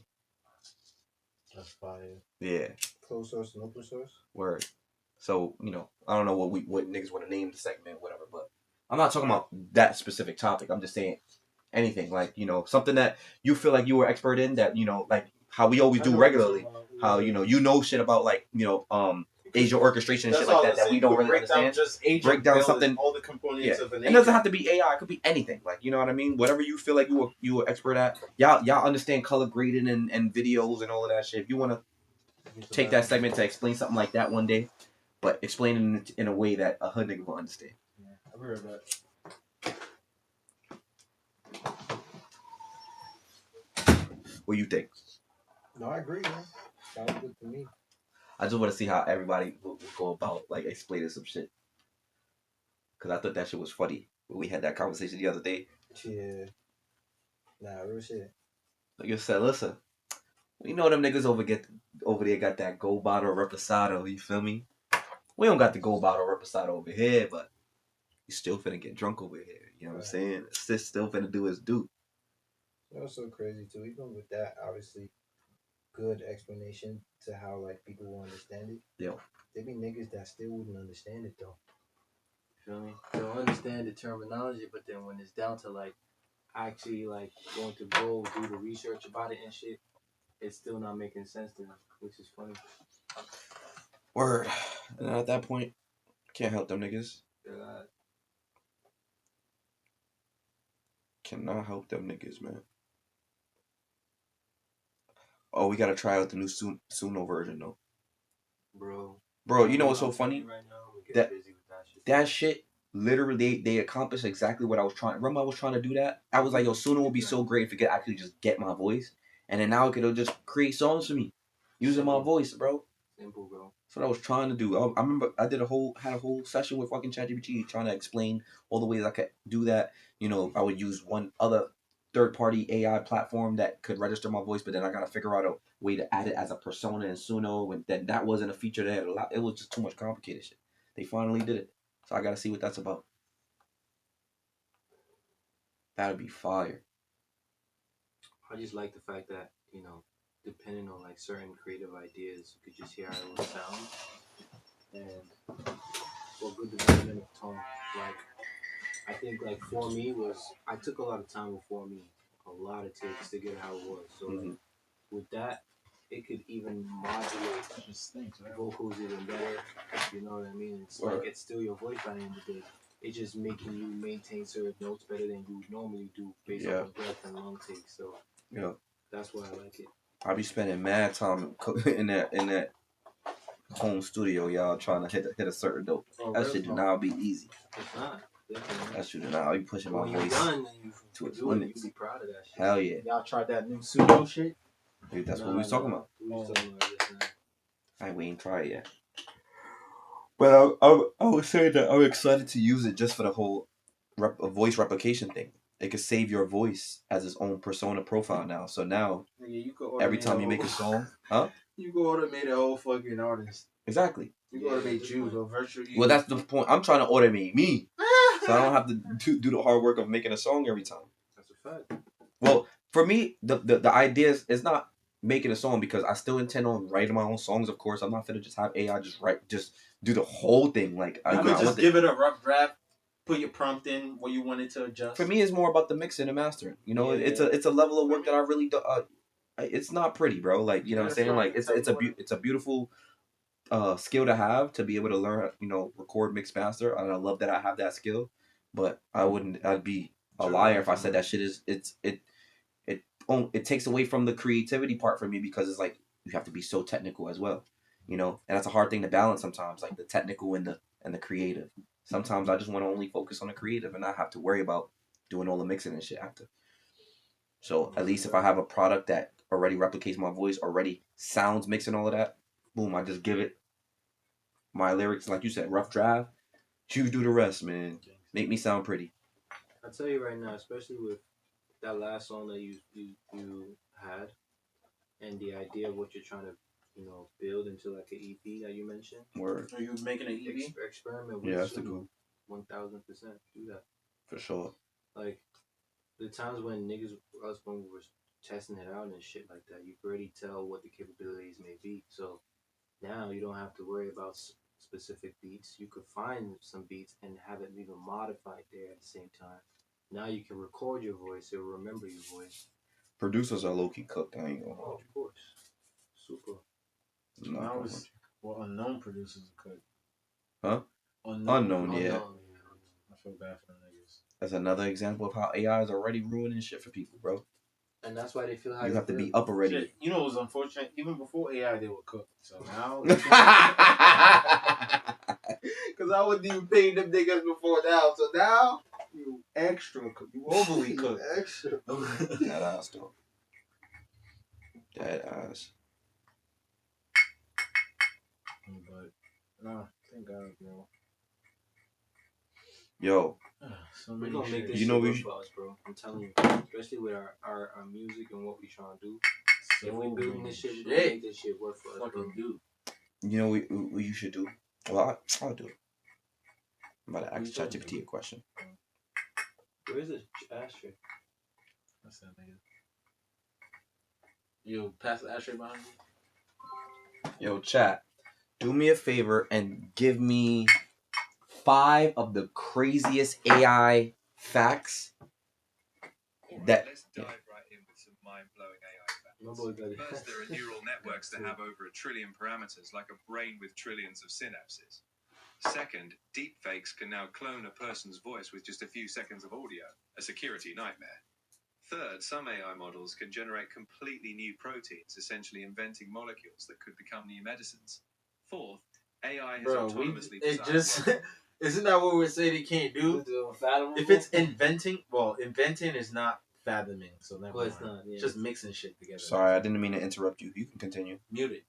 That's fire. Yeah. Closed source and open source. Word. So, you know, I don't know what niggas want to name the segment, whatever, but I'm not talking about that specific topic. I'm just saying anything, like, you know, something that you feel like you were expert in, that, you know, like how we always do regularly. How, you know shit about, like, you know, Asia orchestration and shit like that we don't really understand. Break down something, all the components of an It doesn't have to be AI. It could be anything. Like, you know what I mean? Whatever you feel like you were expert at. Y'all understand color grading and videos and all of that shit. If you want to take that segment to explain something like that one day, but explain it in a way that a hood nigga will understand. Yeah, I've heard that. What do you think? No, I agree, man. Sounds good to me. I just want to see how everybody will go about, like, explaining some shit. Because I thought that shit was funny when we had that conversation the other day. Yeah. Nah, real shit. Like you said, listen, we know them niggas over there got that gold bottle of reposado, you feel me? We don't got the gold bottle of reposado over here, but you still finna get drunk over here. You know what I'm saying? It's still finna do its due. You know what's so crazy too? Even with that, obviously, good explanation to how like people will understand it. Yeah. There be niggas that still wouldn't understand it though. You feel me? They'll understand the terminology, but then when it's down to like actually like going to go do the research about it and shit, it's still not making sense to them, which is funny. Word. And at that point, can't help them niggas. God. Cannot help them niggas, man. Oh, we gotta try out the new Suno version though. Bro, Bro, you know what's so funny? right now, we're That- busy with that shit. That shit, literally, they accomplished exactly what I was trying. Remember, I was trying to do that. I was like, yo, Suno would be so great if it could actually just get my voice, and then now it could just create songs for me using my voice, bro. Simple, bro. That's what I was trying to do. I remember I had a whole session with fucking ChatGPT trying to explain all the ways I could do that. You know, I would use one other third-party AI platform that could register my voice, but then I gotta figure out a way to add it as a persona in Suno, and then that wasn't a feature they had a lot. It was just too much complicated shit. They finally did it, so I gotta see what that's about. That'd be fire. I just like the fact that, depending on like certain creative ideas, you could just hear how it would sound. And for good development of tone. Like I think like For Me I took a lot of time with For Me. A lot of takes to get how it was. So like with that it could even modulate vocals even better. You know what I mean? It's like it's still your voice by the end of the day. It's just making you maintain certain notes better than you normally do based off of breath and lung takes. So that's why I like it. I be spending mad time in that home studio, y'all, trying to hit a certain note. That shit do not be easy. It's not. That shit do not. I be pushing my voice to its You limits. be proud of that shit. Hell yeah. Y'all tried that new pseudo shit? Dude, that's what we was talking about. We was talking about this now. We ain't tried it yet. But I would say that I'm excited to use it just for the whole voice replication thing. It could save your voice as its own persona profile now. So now, every time you make a song, you can automate a whole fucking artist. Exactly. You can automate you, a virtual you. Well, that's the point. I'm trying to automate me, so I don't have to do the hard work of making a song every time. That's a fact. Well, for me, the idea is not making a song because I still intend on writing my own songs. Of course, I'm not gonna just have AI just do the whole thing. Like you could just give it a rough draft. Put your prompt in what you wanted to adjust. For me, it's more about the mixing and mastering. You know, it's a level of work that I really do. It's not pretty, bro. Like you know what I'm saying. Like it's a beautiful skill to have to be able to learn. You know, record, mix, master. And I love that I have that skill. But I'd be a liar if I said that shit is it takes away from the creativity part for me because it's like you have to be so technical as well. You know, and that's a hard thing to balance sometimes, like the technical and the creative. Sometimes I just want to only focus on the creative and not have to worry about doing all the mixing and shit after. So at least if I have a product that already replicates my voice, already sounds mixing all of that, boom, I just give it my lyrics, like you said, rough draft. You do the rest, man. Make me sound pretty. I'll tell you right now, especially with that last song that you had and the idea of what you're trying to build into like an EP that you mentioned. Word. Are you making an EP? Experiment with that's the goal. 1000% do that. For sure. Like the times when when we were testing it out and shit like that, you could already tell what the capabilities may be. So now you don't have to worry about specific beats. You could find some beats and have it even modified there at the same time. Now you can record your voice. It'll remember your voice. Producers are low-key cooked. I ain't gonna hold you. Of course. Super. Unknown producers are cooked. Huh? Unknown, yeah. I feel bad for them niggas. That's another example of how AI is already ruining shit for people, bro. And that's why they feel how you have to be up already. Shit, you know it was unfortunate. Even before AI, they were cooked. So now, Because I wasn't even paying them niggas before now. So now you extra cooked. You overly cooked. Extra. That ass though. That ass. But nah, thank God, bro. Yo. So we're gonna make this shit work for us, bro. I'm telling you, especially with our music and what we trying to do. So if we building this shit, we're gonna make this shit work for us, bro. Do. You know what you should do? Well, I'll do it. I'm about to ask ChatGPT a question. Where is this ashtray? What's that, nigga? You pass the ashtray behind you? Yo, chat. Do me a favor and give me 5 of the craziest AI facts that. Let's dive right in with some mind-blowing AI facts. First, there are neural networks that have over 1 trillion parameters, like a brain with trillions of synapses. Second, deepfakes can now clone a person's voice with just a few seconds of audio, a security nightmare. Third, some AI models can generate completely new proteins, essentially inventing molecules that could become new medicines. Fourth, AI has Bro, autonomously it designed just work- isn't that what we're saying it can't do? If it's inventing, well, inventing is not fathoming, so never Well, it's mind. not. Yeah, Just mixing shit together. Sorry, I didn't mean to interrupt you. You can continue. Mute it.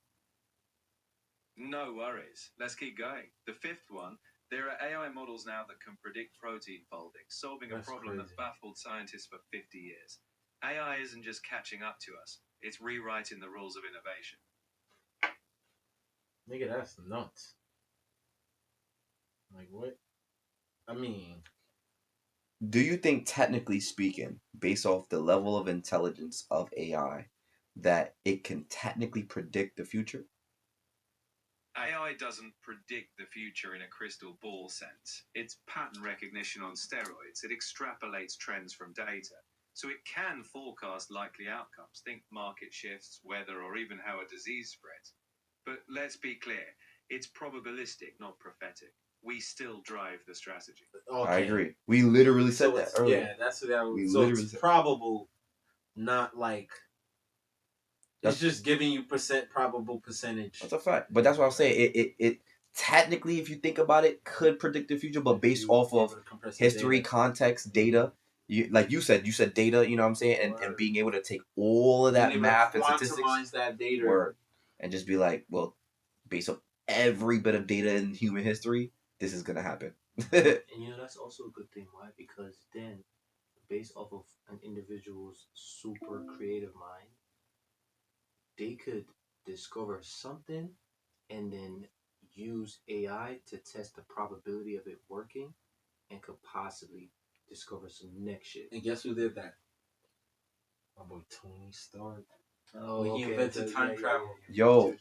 No worries. Let's keep going. The fifth one, there are AI models now that can predict protein folding, solving a That's problem crazy. that baffled scientists for 50 years. AI isn't just catching up to us, it's rewriting the rules of innovation. Nigga, that's nuts. Like what? I mean, Do you think, technically speaking, based off the level of intelligence of AI, that it can technically predict the future? AI doesn't predict the future in a crystal ball sense. It's pattern recognition on steroids. It extrapolates trends from data. So it can forecast likely outcomes, think market shifts, weather, or even how a disease spreads. But let's be clear, it's probabilistic, not prophetic. We still drive the strategy. okay. I agree. We literally said So that it's, earlier. yeah, that's what that We was. So literally it's said- probable, not like it's That's- just giving you probable percentage. That's a fact. But that's what I'm saying. It technically, if you think about it, could predict the future, but based off of history, context, data. You, like you said data, you know what I'm saying? And Word. being able to take all of that math and statistics quantize that data. word, and just be like, well, based on every bit of data in human history, this is going to happen. And that's also a good thing. Why? Because then, based off of an individual's super creative mind, they could discover something and then use AI to test the probability of it working and could possibly discover some next shit. And guess who did that? My boy Tony Stark. Oh, When he invented time travel. Yo,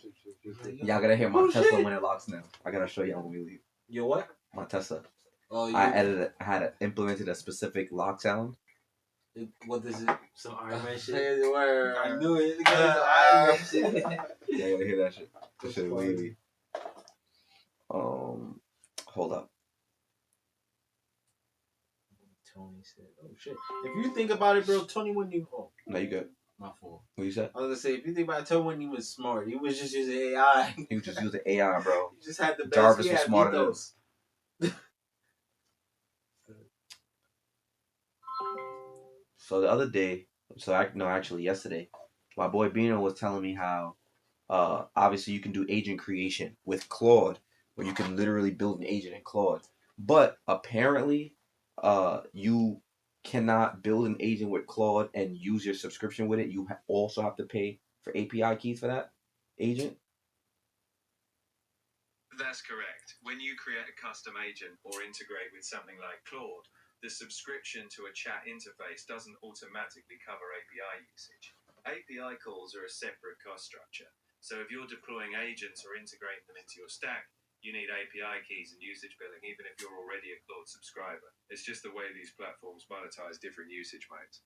y'all gotta hear my Oh, Tesla shit. when it locks now. I gotta show y'all when we leave. Yo, what? My Tesla. Oh, you. I had implemented a specific lock sound. What is it? Some Iron Man shit. I knew it. Yeah, I gotta hear that shit. That shit wavy. Hold up. Tony said, "Oh shit." If you think about it, bro, Tony wasn't even. Oh, No, you good. my fault. What you said? I was gonna say, if you think about it, Tony wasn't even smart. He was just using AI. He was just using AI, bro. He just had the best. Jarvis he was had smarter than ethos. So the other day, actually yesterday, my boy Bino was telling me how, obviously you can do agent creation with Claude, where you can literally build an agent in Claude. But apparently, you cannot build an agent with Claude and use your subscription with it. You also have to pay for API keys for that agent. That's correct. When you create a custom agent or integrate with something like Claude, the subscription to a chat interface doesn't automatically cover API usage. API calls are a separate cost structure. So if you're deploying agents or integrating them into your stack, you need API keys and usage billing, even if you're already a Claude subscriber. It's just the way these platforms monetize different usage modes.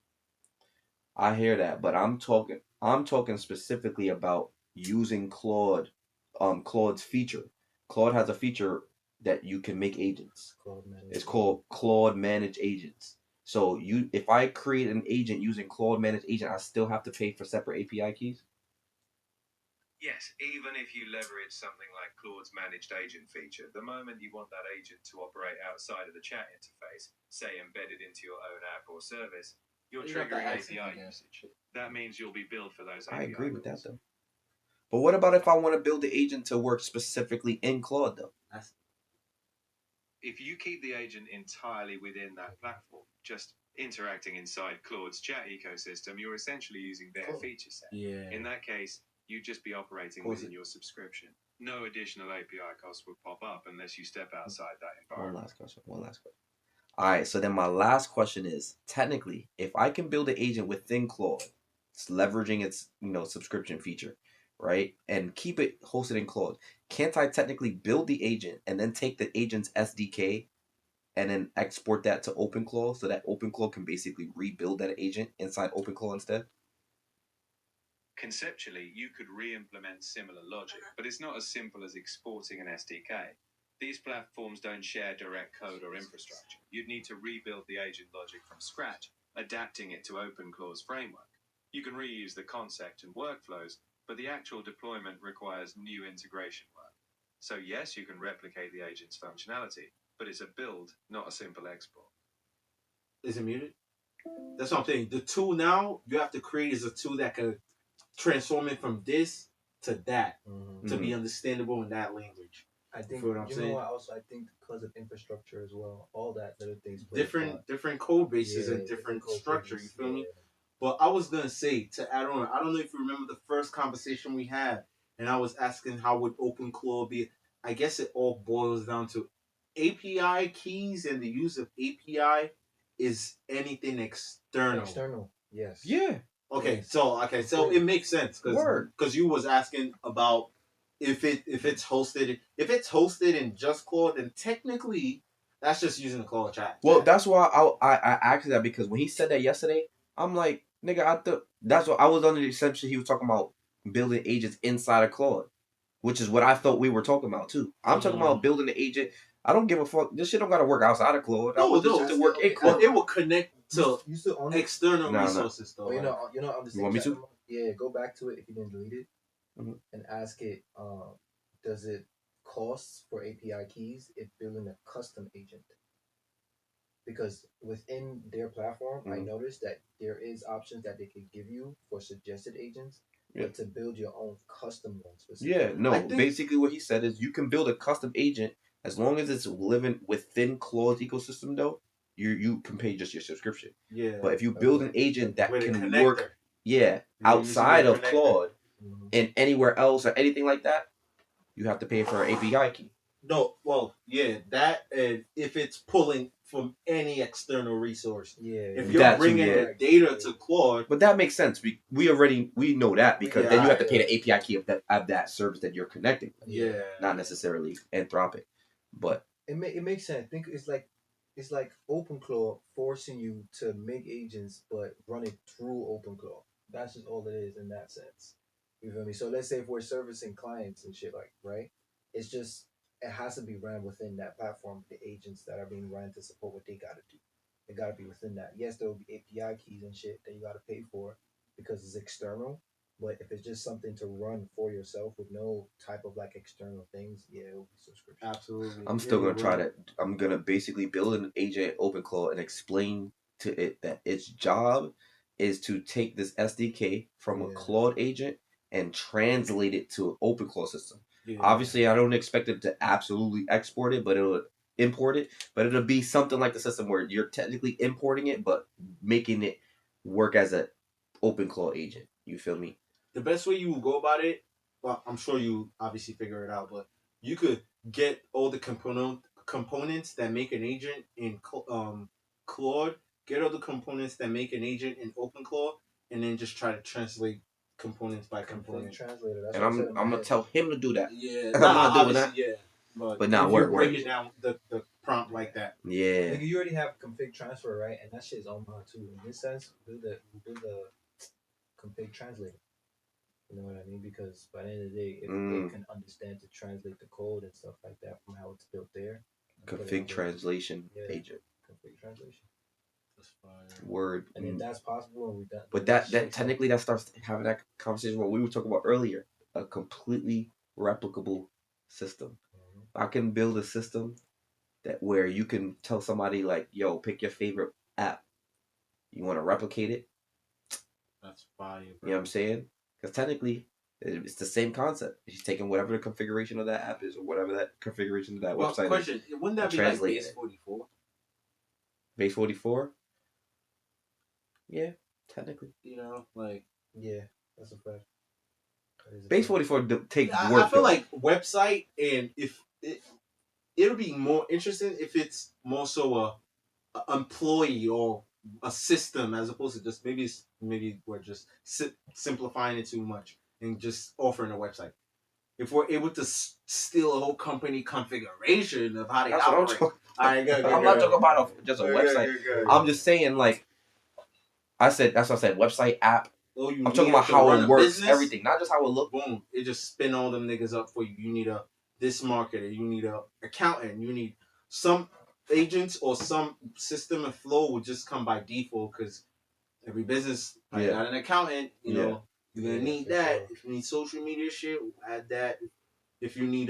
I hear that, but I'm talking specifically about using Claude, Claude's feature. Claude has a feature that you can make agents. It's called Claude Manage Agents. So if I create an agent using Claude Manage Agent, I still have to pay for separate API keys? Yes, even if you leverage something like Claude's managed agent feature, the moment you want that agent to operate outside of the chat interface, say embedded into your own app or service, you're triggering API usage. That means you'll be billed for those API I agree with that calls. though. But what about if I want to build the agent to work specifically in Claude though? If you keep the agent entirely within that platform, just interacting inside Claude's chat ecosystem, you're essentially using their feature set. Yeah. In that case, you'd just be operating within your subscription. No additional API costs would pop up unless you step outside that environment. One last question. All right, so then my last question is, technically, if I can build an agent within Claude, it's leveraging its subscription feature, right, and keep it hosted in Claude, can't I technically build the agent and then take the agent's SDK and then export that to OpenClaw so that OpenClaw can basically rebuild that agent inside OpenClaw instead? Conceptually, you could re-implement similar logic, but it's not as simple as exporting an SDK. These platforms don't share direct code or infrastructure. You'd need to rebuild the agent logic from scratch, adapting it to OpenClaw's framework. You can reuse the concept and workflows, but the actual deployment requires new integration work. So yes, you can replicate the agent's functionality, but it's a build, not a simple export. Is it muted? That's what I'm saying. The tool now you have to create is a tool that can transform it from this to that to be understandable in that language. I think what I'm saying? know what also I think because of infrastructure as well, all that little things. Different code bases and different structure. You feel me? But I was gonna say to add on. I don't know if you remember the first conversation we had, and I was asking how would OpenClaw be. I guess it all boils down to API keys and the use of API is anything external. External, yes. Yeah. Okay, so it makes sense because you was asking about if it's hosted in just Claude, then technically that's just using the Claude chat. Well, that's why I asked that, because when he said that yesterday, I'm like, nigga, I thought that's what I was under the assumption he was talking about building agents inside of Claude, which is what I thought we were talking about too. I'm talking about building the agent. I don't give a fuck. This shit don't gotta work outside of Claude. I want this shit to work in Claude. It will connect to external resources though. Oh, you know, on the same you want me to? Yeah, go back to it if you didn't delete it, and ask it. Does it cost for API keys if building a custom agent? Because within their platform, I noticed that there is options that they could give you for suggested agents, but to build your own custom ones. Yeah, no. Basically, what he said is you can build a custom agent as long as it's living within Claude's ecosystem. Though you can pay just your subscription. Yeah. But if you build an agent that with can work, outside of Claude and anywhere else or anything like that, you have to pay for an API key. No, well, yeah, that and if it's pulling from any external resource. Yeah. If you're bringing the data to Claude. But that makes sense. We know that, because then you have to pay the API key of that service that you're connecting. Yeah. Not necessarily Anthropic, but it makes sense. I think it's like OpenClaw forcing you to make agents but run it through OpenClaw. That's just all it is in that sense. You feel me? So let's say if we're servicing clients and shit, like, right? It's just it has to be ran within that platform. The agents that are being run to support what they gotta do, they gotta be within that. Yes, there will be API keys and shit that you gotta pay for because it's external. But if it's just something to run for yourself with no type of like external things, yeah, it will be subscription. Absolutely. I'm still gonna try that. I'm gonna basically build an agent OpenClaw and explain to it that its job is to take this SDK from a Claude agent and translate it to an OpenClaw system. Yeah. Obviously, I don't expect it to absolutely export it, but it'll import it. But it'll be something like the system where you're technically importing it, but making it work as an OpenClaw agent. You feel me? The best way you go about it, well, I'm sure you obviously figure it out, but you could get all the components that make an agent in Claude, get all the components that make an agent in OpenClaw, and then just try to translate components by component. Translator. That's and I'm gonna tell him to do that. Yeah, I'm not doing that. Yeah, but now we're break it down the prompt like that. Yeah. Nigga, you already have config transfer, right? And that shit is on mine too. In this sense, build a config translator. You know what I mean? Because by the end of the day, if they can understand to translate the code and stuff like that from how it's built there. Config translation agent. Config translation. That's fine. Word. And if that's possible, and we done. But that technically that starts having that conversation what we were talking about earlier. A completely replicable system. I can build a system that where you can tell somebody like, yo, pick your favorite app. You want to replicate it? That's fire, bro. You know what I'm saying? Because technically, it's the same concept. She's taking whatever the configuration of that app is, or whatever that configuration of that website question, is. Wouldn't that be like base 44? Base 44? Yeah, technically. You know, like... Yeah, that's a fact. Base 44 take work. I feel like website, and if it'll be more interesting if it's more so a employee or a system as opposed to just maybe we're just simplifying it too much and just offering a website. If we're able to steal a whole company configuration of how they operate, I'm not talking about just a website. I'm just saying, like I said, that's what I said. Website, app. I'm talking about how it works, business, everything, not just how it looks. Boom! It just spin all them niggas up for you. You need this marketer, you need a accountant, you need some agents or some system and flow will just come by default because every business got an accountant. You know, you're gonna need that. If you need social media shit, add that. If you need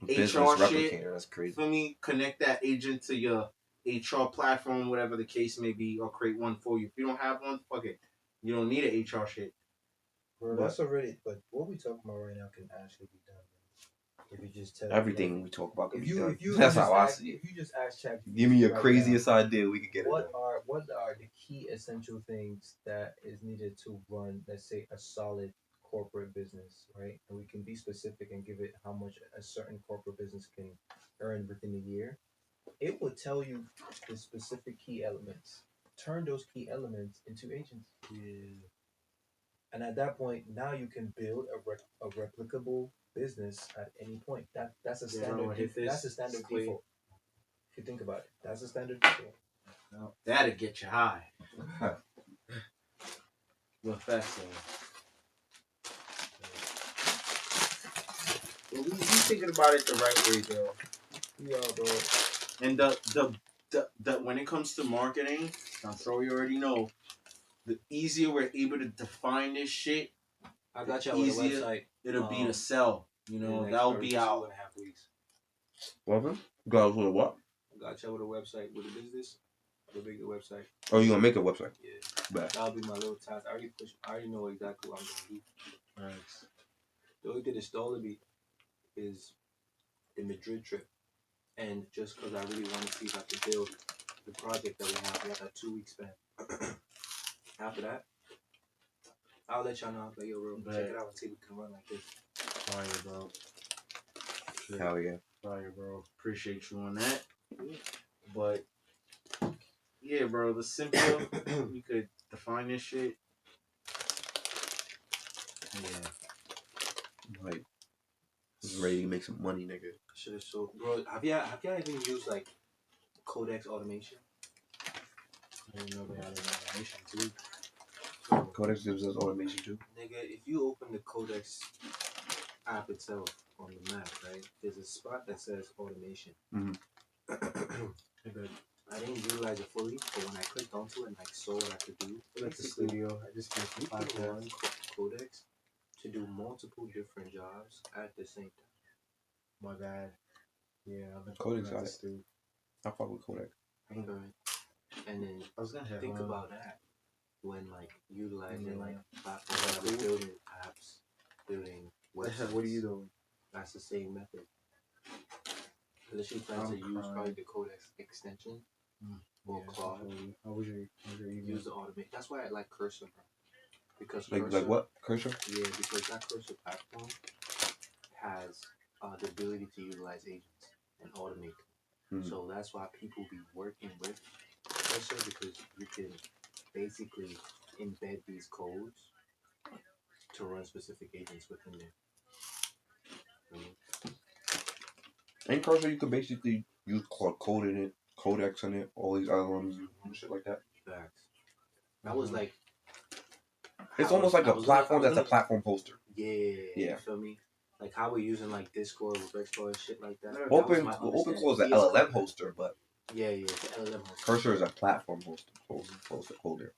Business HR replicator. shit. That's crazy. For me, connect that agent to your HR platform, whatever the case may be, or create one for you. If you don't have one, fuck it. You don't need an HR shit. Bro, that's already. But what we talking about right now can actually be done. If you just tell Everything we talk about can if be you done. if you That's just how I ask, see it. if you just ask ChatGPT, Give me your right craziest now, idea, we could get it what done. are the key essential things that is needed to run, let's say, a solid corporate business, right? And we can be specific and give it how much a certain corporate business can earn within a year. It will tell you the specific key elements. Turn those key elements into agents. Yeah. And at that point, now you can build a replicable business at any point. That's a standard. That's a standard default. If you think about it, that's a standard default. That'll get you high. Real fast, though. We thinking about it the right way, though. Yeah, bro. And the when it comes to marketing, I'm sure you already know, the easier we're able to define this shit, I got you the with a easier website. it'll be to sell. You know, that'll be out. 2.5 weeks. What? Got with what? I got you with a website with a business. The bigger website. Oh, you gonna make a website? Yeah. Bet. That'll be my little task. I already know exactly what I'm gonna do. Nice. The only thing that stalled me is the Madrid trip. And just because I really want to see if I can build the project that we have a 2 week span. After that, I'll let y'all know. Like, yo, bro, check it out and see if we can run like this. Fire, bro. Hell yeah. Fire, bro. Appreciate you on that. But yeah, bro, the simpler we could define this shit. Yeah. Like, ready to make some money, nigga. Shit is so, bro. Have y'all even used like Codex automation? I didn't know they had an automation too. Codex gives us automation too. Nigga, if you open the Codex app itself on the map, right, there's a spot that says automation. Mhm. I didn't utilize it fully, but when I clicked onto it and like saw what I could do, Like the studio, I just came you from can run podcast. Codex to do multiple different jobs at the same time. My bad. Yeah, I've been Codex talking got about it. I fuck with Codex. Right. And then I was gonna have think about that when like utilizing like platforms, like building apps, building websites. What are you doing? That's the same method. Unless you plan to use probably the Codex extension or Claude. How was your evening? Use the automate. That's why I like Cursor, bro. Because Like Cursor, what? Cursor? Yeah, because that Cursor platform has the ability to utilize agents and automate them. So that's why people be working with Cursor, because you can basically embed these codes to run specific agents within there. In Cursor, you could basically use code in it, Codex in it, all these other ones, and shit like that. Facts. That was like. It's almost like a platform that's a platform poster. Yeah. Yeah. You feel me? Like how we're using like Discord with Rexploit and shit like that. OpenClaw is an LLM hoster, but yeah, it's an LLM hoster. Cursor is a platform holder.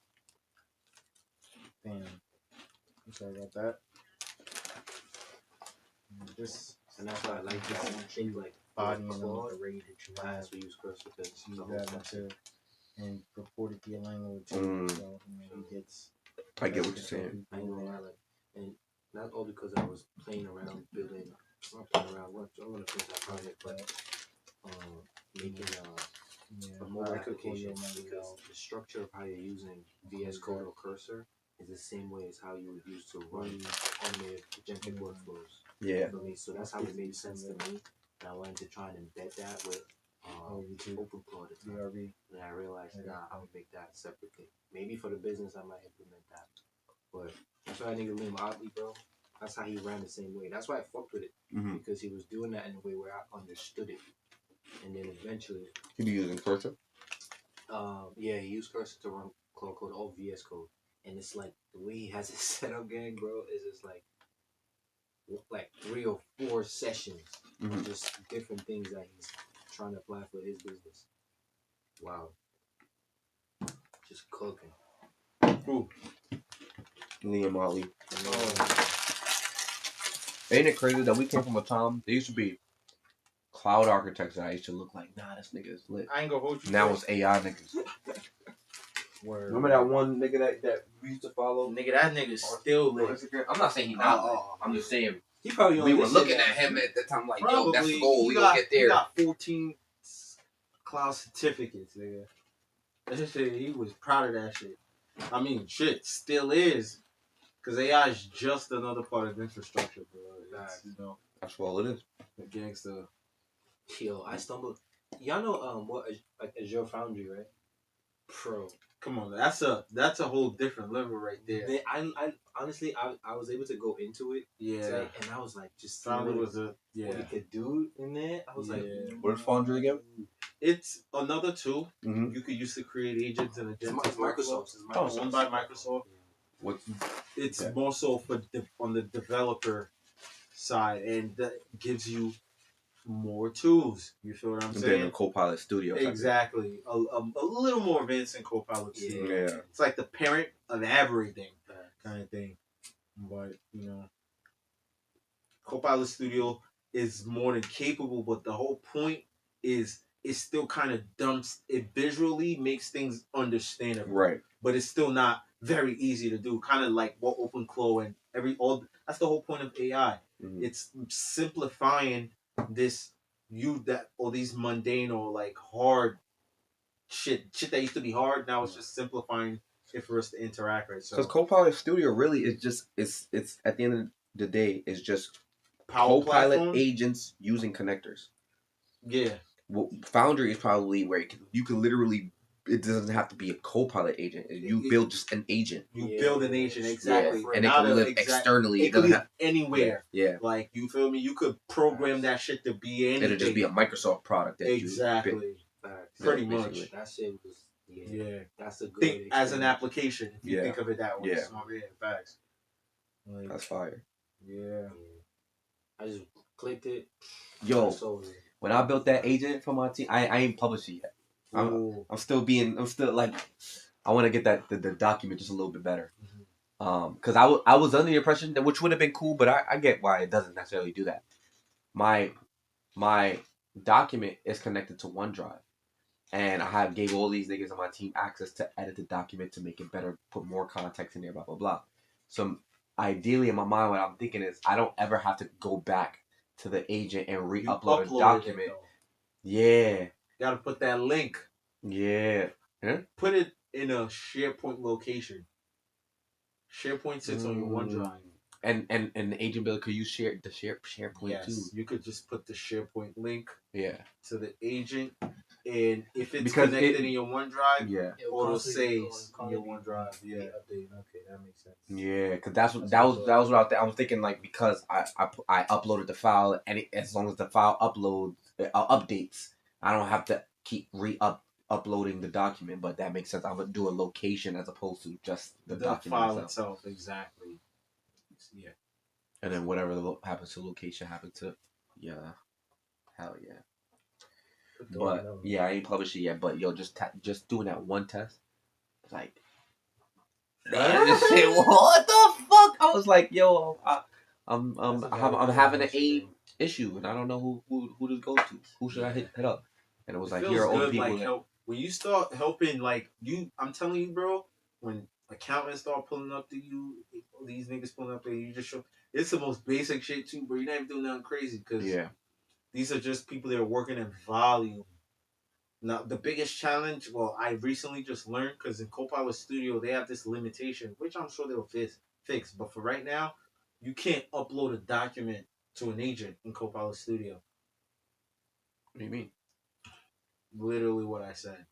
Damn. I'm sorry about that. This and that's why I like this. I think like body and Claude, the rate that you have. we use Cursor because Use that until and report it to your landlord too. So he gets. I get what you're saying. I know, and not all because I was playing around building. Not playing around. I'm gonna finish that project, but making a mobile application, because the structure of how you're using VS Code or Cursor is the same way as how you would use to run automated agentic workflows. Yeah. For me, so that's how it made sense to me. And I wanted to try and embed that with OpenClaw at the time. And I realized, I would make that separately. Maybe for the business, I might implement that. But that's why I nigga Liam Otley, bro. That's how he ran the same way. That's why I fucked with it. Because he was doing that in a way where I understood it. And then eventually... He be using Cursor? Yeah, he used Cursor to run Claude Code, all VS Code. And it's like, the way he has it set up, gang, bro, is just like 3 or 4 sessions of just different things that he's trying to apply for his business. Wow. Just cooking. Ooh. Liam Otley. Ain't it crazy that we came from a time, there used to be cloud architects that I used to look like, nah, this nigga is lit. I ain't gonna hold you. Now it's AI niggas. Word. Remember that one nigga that we used to follow? Nigga, that nigga's still on lit. Instagram? I'm not saying he's not lit. I'm just saying He probably we only were said looking that. at him at the time like, Probably, yo, that's the goal. he We gonna get He there. got 14 cloud certificates, nigga. That shit, he was proud of that shit. I mean, shit, still is. Because AI is just another part of infrastructure, bro. It's, you know, That's all it is. the gangster. Yo, I stumbled. Y'all know what like Azure Foundry, right? Pro. Come on, that's a whole different level right there. I honestly I was able to go into it Yeah. today, and I was like just Foundry seeing was a what it could do in there. I was like, What is Foundry again? It's another tool Mm-hmm. you could use to create agents and it's agentic workflows. Microsoft. It's owned by Microsoft. What? It's Okay. more so for on the developer side, and that gives you more tools. You feel what I'm Then saying? a Copilot Studio. Exactly. A little more advanced than Copilot Studio. Yeah. It's like the parent of everything kind of thing. But, you know, Copilot Studio is more than capable, but the whole point is it still kind of dumps, it visually makes things understandable. Right. But it's still not very easy to do. Kind of like what OpenClaw and that's the whole point of AI. Mm-hmm. It's simplifying these mundane or like hard shit that used to be hard. Now it's just simplifying it for us to interact with. So Because Copilot Studio really is just it's at the end of the day is just Power Copilot Platform? agents using connectors. Yeah. Well, Foundry is probably where you can literally. It doesn't have to be a Copilot agent. You build just an agent. You build an agent, exactly. Yeah. And it can live externally. It can live anywhere. Yeah. Like, you feel me? You could program that shit to be anything. It'll just be a Microsoft product that exactly. Facts. Pretty Yeah, much. basically. That shit was Yeah. That's a good Think way to as an explain it. application, if you Yeah. think of it that way. Yeah. So, yeah, facts. Like, That's fire. yeah. I just clicked it. Yo, So, when I built that agent for my team, I ain't published it yet. I'm still like, I want to get the document just a little bit better. Because I was under the impression that, which would have been cool, but I get why it doesn't necessarily do that. My document is connected to OneDrive, and I gave all these niggas on my team access to edit the document to make it better, put more context in there, blah blah blah. So ideally, in my mind, what I'm thinking is I don't ever have to go back to the agent and re-upload a document. Yeah. Gotta put that link. Yeah. Huh? Put it in a SharePoint location. SharePoint sits on your OneDrive. And the agent builder could use SharePoint too. You could just put the SharePoint link to the agent, and if it's connected in your OneDrive, it'll say in your OneDrive. Yeah. Update. Okay, that makes sense. Yeah, because that was what I was thinking. Like, because I uploaded the file, and as long as the file updates, I don't have to keep uploading the document. But that makes sense. I would do a location as opposed to just the document file itself. Exactly. Yeah. And then whatever happens to location happens to, hell yeah. But I ain't published it yet. But yo, just doing that one test, like, what the fuck? I was like, yo, I'm having an aid issue, and I don't know who to go to. Who should I hit up? And it was like, here are all the people. Like, when you start helping, like, I'm telling you, bro, when accountants start pulling up to you, these niggas pulling up to you, just show. It's the most basic shit too, bro. You're not even doing nothing crazy because these are just people that are working in volume. Now, the biggest challenge, well, I recently just learned because in Copilot Studio they have this limitation, which I'm sure they'll fix. But for right now, you can't upload a document to an agent in Copilot Studio. What do you mean? Literally what I said.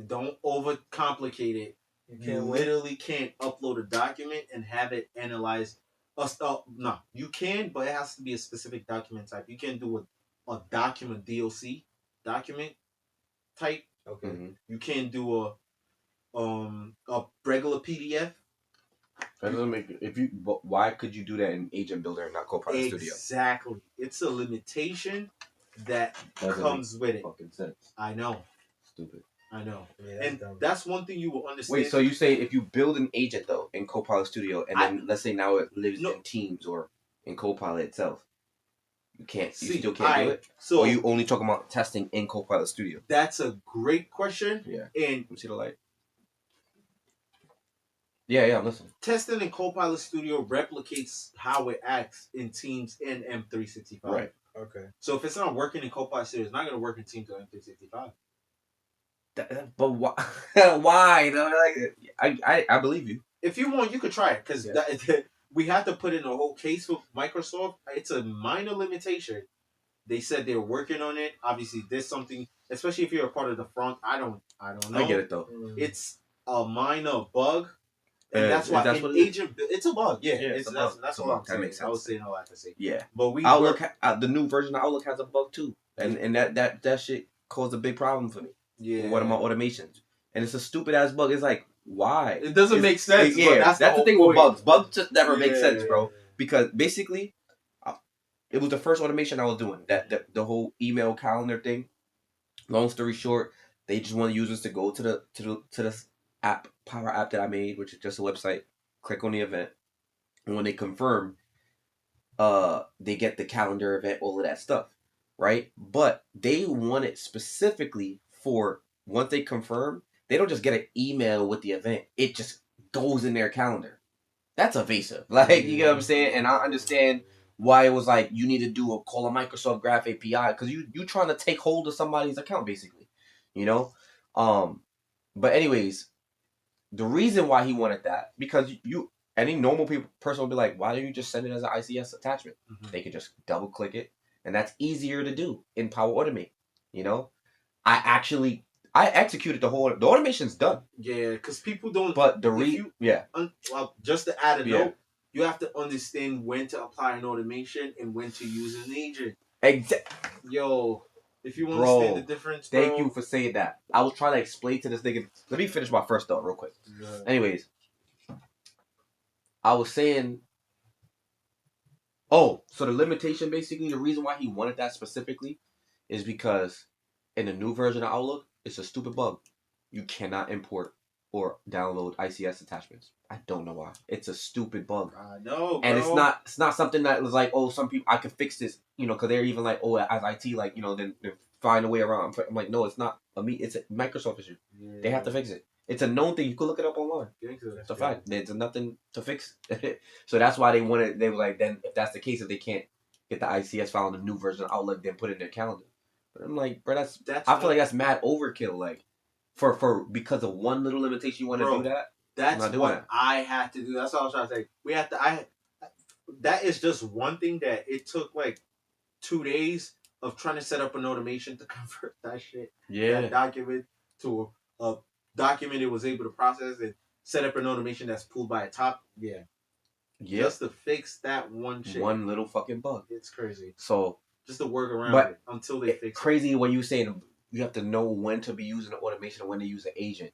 Don't overcomplicate it. You literally can't upload a document and have it analyze. No, you can, but it has to be a specific document type. You can't do a document DOC document type. Okay. Mm-hmm. You can't do a regular PDF. That doesn't make but why could you do that in Agent Builder and not Copilot Studio? Exactly. It's a limitation that comes with it. Fucking sense. I know. Stupid. I know. Yeah, that's one thing you will understand. Wait, so you say if you build an agent though in Copilot Studio, and then let's say now it lives in Teams or in Copilot itself, You can't. You See, still can't do it. So Or you only talking about testing in Copilot Studio? that's a great question. Yeah. And Let me see the light. Yeah, I'm listening. testing in Copilot Studio replicates how it acts in Teams and M365. Right. Okay. So if it's not working in Copilot Studio, it's not going to work in Teams or M365. But why? Why? No, like, I believe you. If you want, you could try it because we have to put in a whole case for Microsoft. It's a minor limitation. They said they're working on it. Obviously, there's something, especially if you're a part of the front. I don't know. I get it though. It's a minor bug, and that's why that's an what it is? agent. It's a bug. Yeah, it's a bug. That's It's a all bug. I'm That saying. makes I was sense. saying all I have to say. Yeah. But we Outlook, the new version of Outlook has a bug too, and that shit caused a big problem for me. Yeah. With one of my automations, and it's a stupid ass bug. It's like, why? It doesn't make sense. Yeah, but that's the thing with bugs. Bugs just never make Yeah. sense, bro. Because basically, it was the first automation I was doing. That the whole email calendar thing. Long story short, they just want users to go to the app, Power App that I made, which is just a website. Click on the event, and when they confirm, they get the calendar event, all of that stuff, right? But they want it specifically for once they confirm, they don't just get an email with the event. It just goes in their calendar. That's evasive. Like, you know what I'm saying? And I understand why it was like you need to call a Microsoft Graph API because you trying to take hold of somebody's account basically, you know. But anyways, the reason why he wanted that because any normal person would be like, why don't you just send it as an ICS attachment? Mm-hmm. They could just double click it, and that's easier to do in Power Automate. You know, I executed the automation's done. Yeah, because people don't. But well, just to add a Yeah. note, you have to understand when to apply an automation and when to use an agent. Yo, if you understand the difference, bro. Thank you for saying that. I was trying to explain to this nigga. Let me finish my first thought real quick. Yeah. Anyways, I was saying. Oh, so the limitation, basically, the reason why he wanted that specifically is because in the new version of Outlook, it's a stupid bug. You cannot import or download ICS attachments. I don't know why. It's a stupid bug. I know, bro. And it's not something that was like, oh, some people, I can fix this, because they're even like, oh, as IT, like, then find a way around. I'm like, no, it's not it's a Microsoft issue. Yeah. They have to fix it. It's a known thing. You can look it up online. It's a fact. There's nothing to fix. So that's why they were like, then if that's the case, if they can't get the ICS file in the new version of Outlook, then put it in their calendar. But I'm like, bro, I feel like that's mad overkill. Like, for because of one little limitation, you want to do that. That's what I had to do. That's all I was trying to say. We have to. That is just one thing that it took like 2 days of trying to set up an automation to convert that shit. Yeah. That document to a document it was able to process and set up an automation that's pulled by a top. Yeah. Just to fix that one shit. One little fucking bug. It's crazy. So just to work around it until they fix it. Crazy when you saying you have to know when to be using the automation and when to use an agent.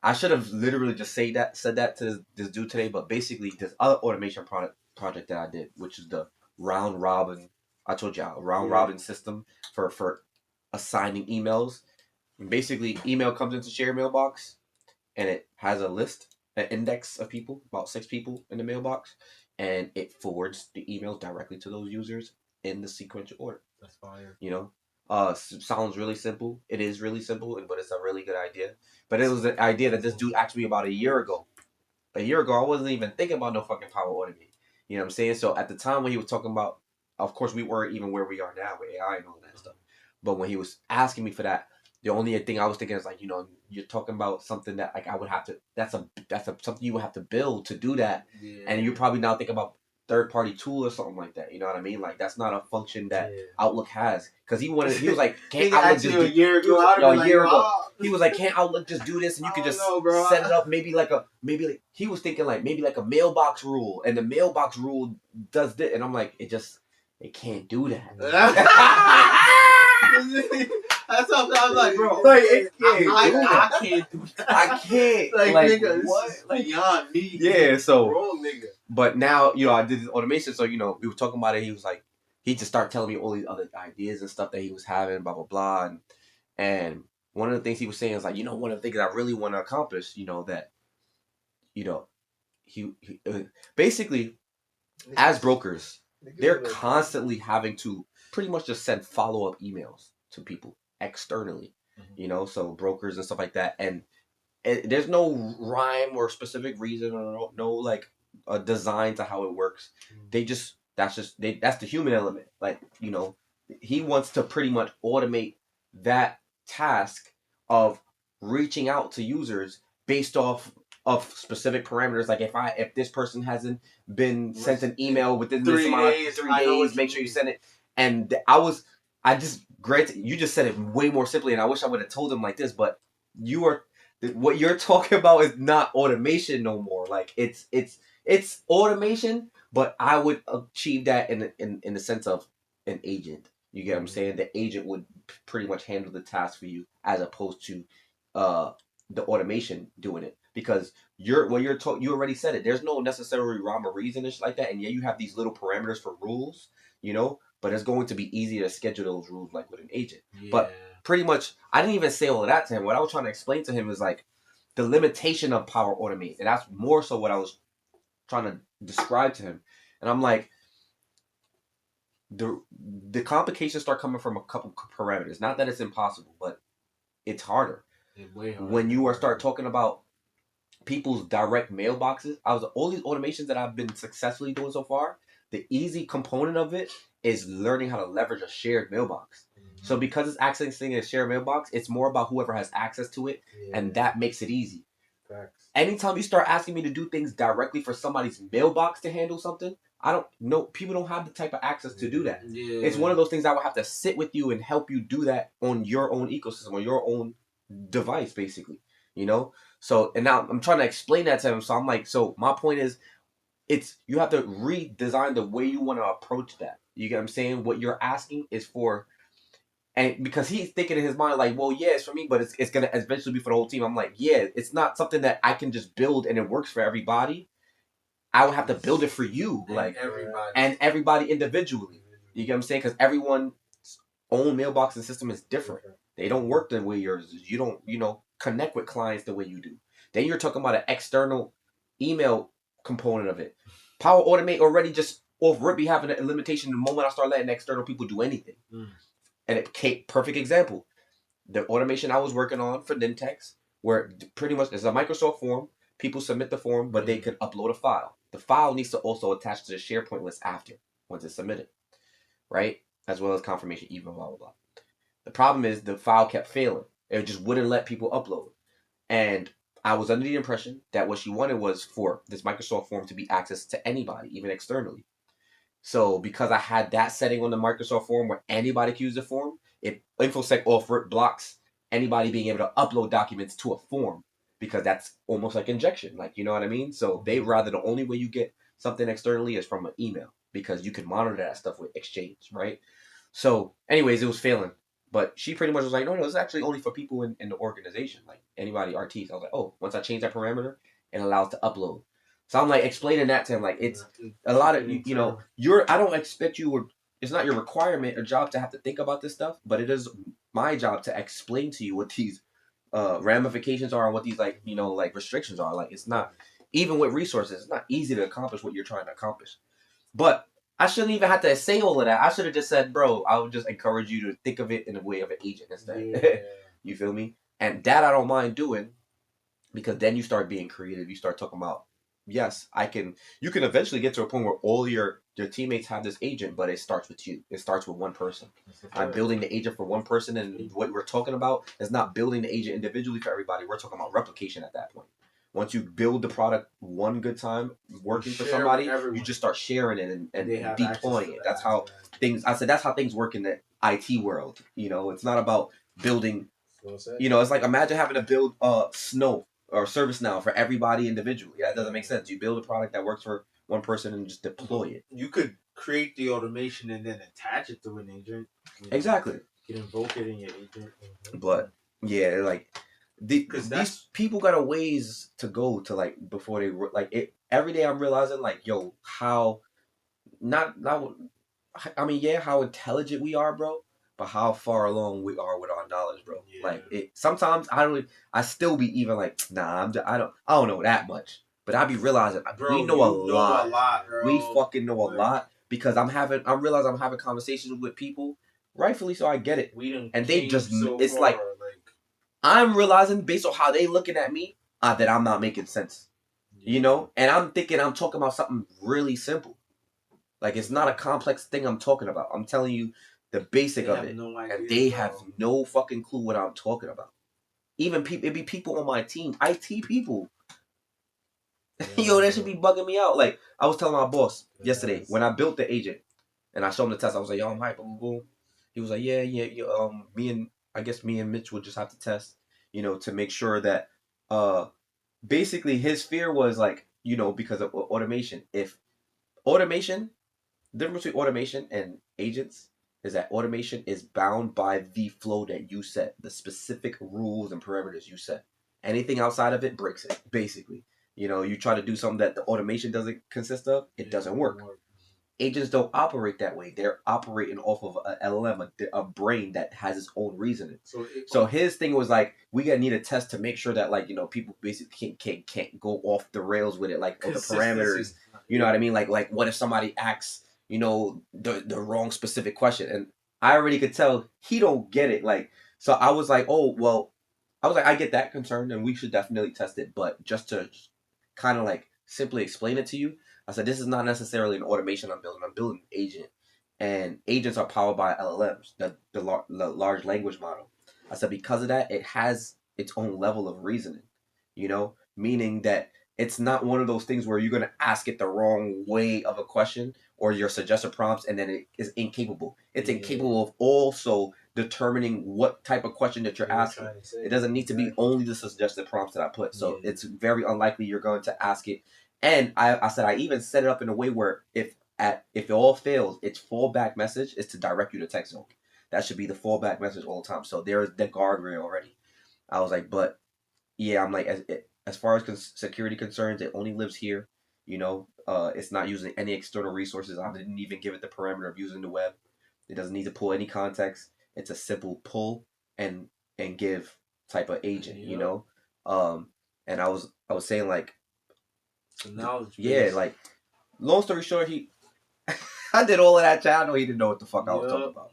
I should have literally just said that to this dude today, but basically this other automation project that I did, which is the round robin. I told y'all robin system for assigning emails. And basically, email comes into shared mailbox, and it has a list, an index of people, about 6 people in the mailbox, and it forwards the emails directly to those users in the sequential order. That's fire. Sounds really simple. It is really simple, but it's a really good idea. But it was an idea that this dude asked me about a year ago. A year ago, I wasn't even thinking about no fucking Power Automate. You know what I'm saying? So at the time when he was talking about, of course, we weren't even where we are now with AI and all that stuff. But when he was asking me for that, the only thing I was thinking is like, you're talking about something that like I would have to. That's something you would have to build to do that, and you probably now think about third-party tool or something like that. You know what I mean? Like that's not a function that Outlook has. Because he was like, can't Outlook just do a year ago? He was like, can't Outlook just do this and you can just set it up maybe like he was thinking like maybe like a mailbox rule, and the mailbox rule does this, and I'm like, it can't do that. That's something I was like, bro. Like, I can't do that. I can't. Like nigga, what? Like beyond me. Yeah, so. Wrong nigga. But now, I did this automation, so, we were talking about it. He was like, he just started telling me all these other ideas and stuff that he was having, blah, blah, blah. And one of the things he was saying is like, one of the things I really want to accomplish, that, he basically, as brokers, they're constantly having to pretty much just send follow-up emails to people externally, so brokers and stuff like that. And there's no rhyme or specific reason or no like a design to how it works. That's the human element. Like, he wants to pretty much automate that task of reaching out to users based off of specific parameters. Like if this person hasn't been sent an email within this amount of 3 days, make sure you send it. And granted, you just said it way more simply, and I wish I would have told him like this, but what you're talking about is not automation no more. Like it's automation, but I would achieve that in the sense of an agent. You get what I'm saying? The agent would pretty much handle the task for you, as opposed to the automation doing it. Because you already said it. There's no necessary rhyme or reason and shit like that. And yeah, you have these little parameters for rules, but it's going to be easier to schedule those rules like with an agent. Yeah. But pretty much, I didn't even say all of that to him. What I was trying to explain to him is like the limitation of Power Automate. And that's more so what I was trying to describe to him. And I'm like, the complications start coming from a couple parameters. Not that it's impossible, but it's harder. It's way harder. When you start talking about people's direct mailboxes, all these automations that I've been successfully doing so far, the easy component of it is learning how to leverage a shared mailbox. So because it's accessing a shared mailbox, it's more about whoever has access to it, and that makes it easy. Facts. Anytime you start asking me to do things directly for somebody's mailbox to handle something, I don't know. People don't have the type of access to do that. Yeah. It's one of those things I would have to sit with you and help you do that on your own ecosystem, on your own device, basically. So, and now I'm trying to explain that to him. So I'm like, so my point is, you have to redesign the way you want to approach that. You get what I'm saying? What you're asking is for, and because he's thinking in his mind like, well, yeah, it's for me, but it's gonna eventually be for the whole team. I'm like, yeah, it's not something that I can just build and it works for everybody. I would have to build it for you, and everybody individually. You get what I'm saying? Because everyone's own mailbox and system is different. They don't work the way yours is. You don't, connect with clients the way you do. Then you're talking about an external email component of it. Power Automate already just off rip be having a limitation the moment I start letting external people do anything. And perfect example, the automation I was working on for Nintex, where pretty much it's a Microsoft form. People submit the form, but they could upload a file. The file needs to also attach to the SharePoint list once it's submitted, right? As well as confirmation, even blah, blah, blah. The problem is the file kept failing. It just wouldn't let people upload. And I was under the impression that what she wanted was for this Microsoft form to be accessed to anybody, even externally. So because I had that setting on the Microsoft form where anybody can use the form, InfoSec offer blocks anybody being able to upload documents to a form, because that's almost like injection. Like, you know what I mean? So they rather the only way you get something externally is from an email, because you can monitor that stuff with Exchange, right? So anyways, it was failing. But she pretty much was like, no, it's actually only for people in the organization, like anybody, RTs. I was like, oh, once I change that parameter, it allows to upload. So I'm like explaining that to him, like it's a lot of, I don't expect you, it's not your requirement or job to have to think about this stuff, but it is my job to explain to you what these ramifications are and what these like restrictions are. Like, it's not, even with resources, it's not easy to accomplish what you're trying to accomplish. But I shouldn't even have to say all of that. I should have just said, bro, I would just encourage you to think of it in the way of an agent instead. Yeah. You feel me? And that I don't mind doing, because then you start being creative. You start talking about, yes, you can eventually get to a point where all your teammates have this agent, but it starts with you. It starts with one person. I'm building the agent for one person, and what we're talking about is not building the agent individually for everybody. We're talking about replication at that point. Once you build the product one good time working for somebody, you just start sharing it and deploying it. That's how things work in the IT world. It's not about building, it's like, imagine having to build Snow or ServiceNow for everybody individually. That doesn't make sense. You build a product that works for one person and just deploy it. You could create the automation and then attach it to an agent. Exactly. You can invoke it in your agent. But yeah, like these people got a ways to go to, like, before they like it. Every day I'm realizing, like, yo, how how intelligent we are, bro, but how far along we are with our knowledge, bro. Yeah. Like, sometimes I still be even like, nah, I don't know that much, but I be realizing, bro, we know a lot, bro. We fucking know a lot, because I'm realizing I'm having conversations with people, rightfully so. I get it, We done and they came just so it's far, like I'm realizing based on how they looking at me that I'm not making sense, you know. And I'm thinking I'm talking about something really simple, like it's not a complex thing I'm talking about. I'm telling you the basic They of have it, no idea, and they bro. have no fucking clue what I'm talking about. Even people, it be people on my team, IT people. Yo, that should be bugging me out. Like I was telling my boss yesterday when I built the agent, and I showed him the test. I was like, "Yo, I'm hype." Boom, boom. He was like, "Yeah, me and Mitch would just have to test, you know, to make sure that, basically his fear was like, you know, because of automation. If automation, the difference between automation and agents is that automation is bound by the flow that you set, the specific rules and parameters you set. Anything outside of it breaks it, basically. You know, you try to do something that the automation doesn't consist of, it doesn't work. Agents don't operate that way. They're operating off of a LLM, a brain that has its own reasoning. So his thing was like, we gotta need a test to make sure that, like, you know, people basically can't go off the rails with it, like with the parameters. You know what I mean? Like what if somebody asks, you know, the wrong specific question, and I already could tell he don't get it. Like, so I was like, oh well, I was like, I get that concern, and we should definitely test it, but just to kind of like simply explain it to you. I said, this is not necessarily an automation I'm building. I'm building an agent. And agents are powered by LLMs, the large language model. I said, because of that, it has its own level of reasoning, you know, meaning that it's not one of those things where you're going to ask it the wrong way of a question or your suggested prompts and then it is incapable. It's incapable of also determining what type of question that you're asking. It doesn't need to be only the suggested prompts that I put. So it's very unlikely you're going to ask it. And I said I even set it up in a way where if it all fails, its fallback message is to direct you to text zone. That should be the fallback message all the time. So there's the guardrail already. I was like, but yeah, I'm like, as far as security concerns, it only lives here. You know, it's not using any external resources. I didn't even give it the parameter of using the web. It doesn't need to pull any context. It's a simple pull and give type of agent. You know, and I was saying like, So knowledge yeah, like long story short, I did all of that. Child, I know he didn't know what the fuck I was talking about.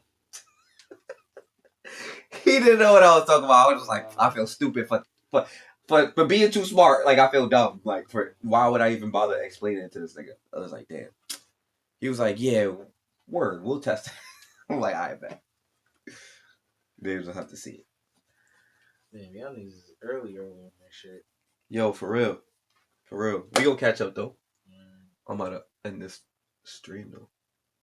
He didn't know what I was talking about. I was just like, I feel stupid for being too smart. Like I feel dumb. Like why would I even bother explaining it to this nigga? I was like, damn. He was like, yeah, word, we'll test it. I'm like, I bet. They will have to see it. Damn, y'all niggas is early on that shit. Yo, for real. We gonna catch up though. I'm about to end this stream though.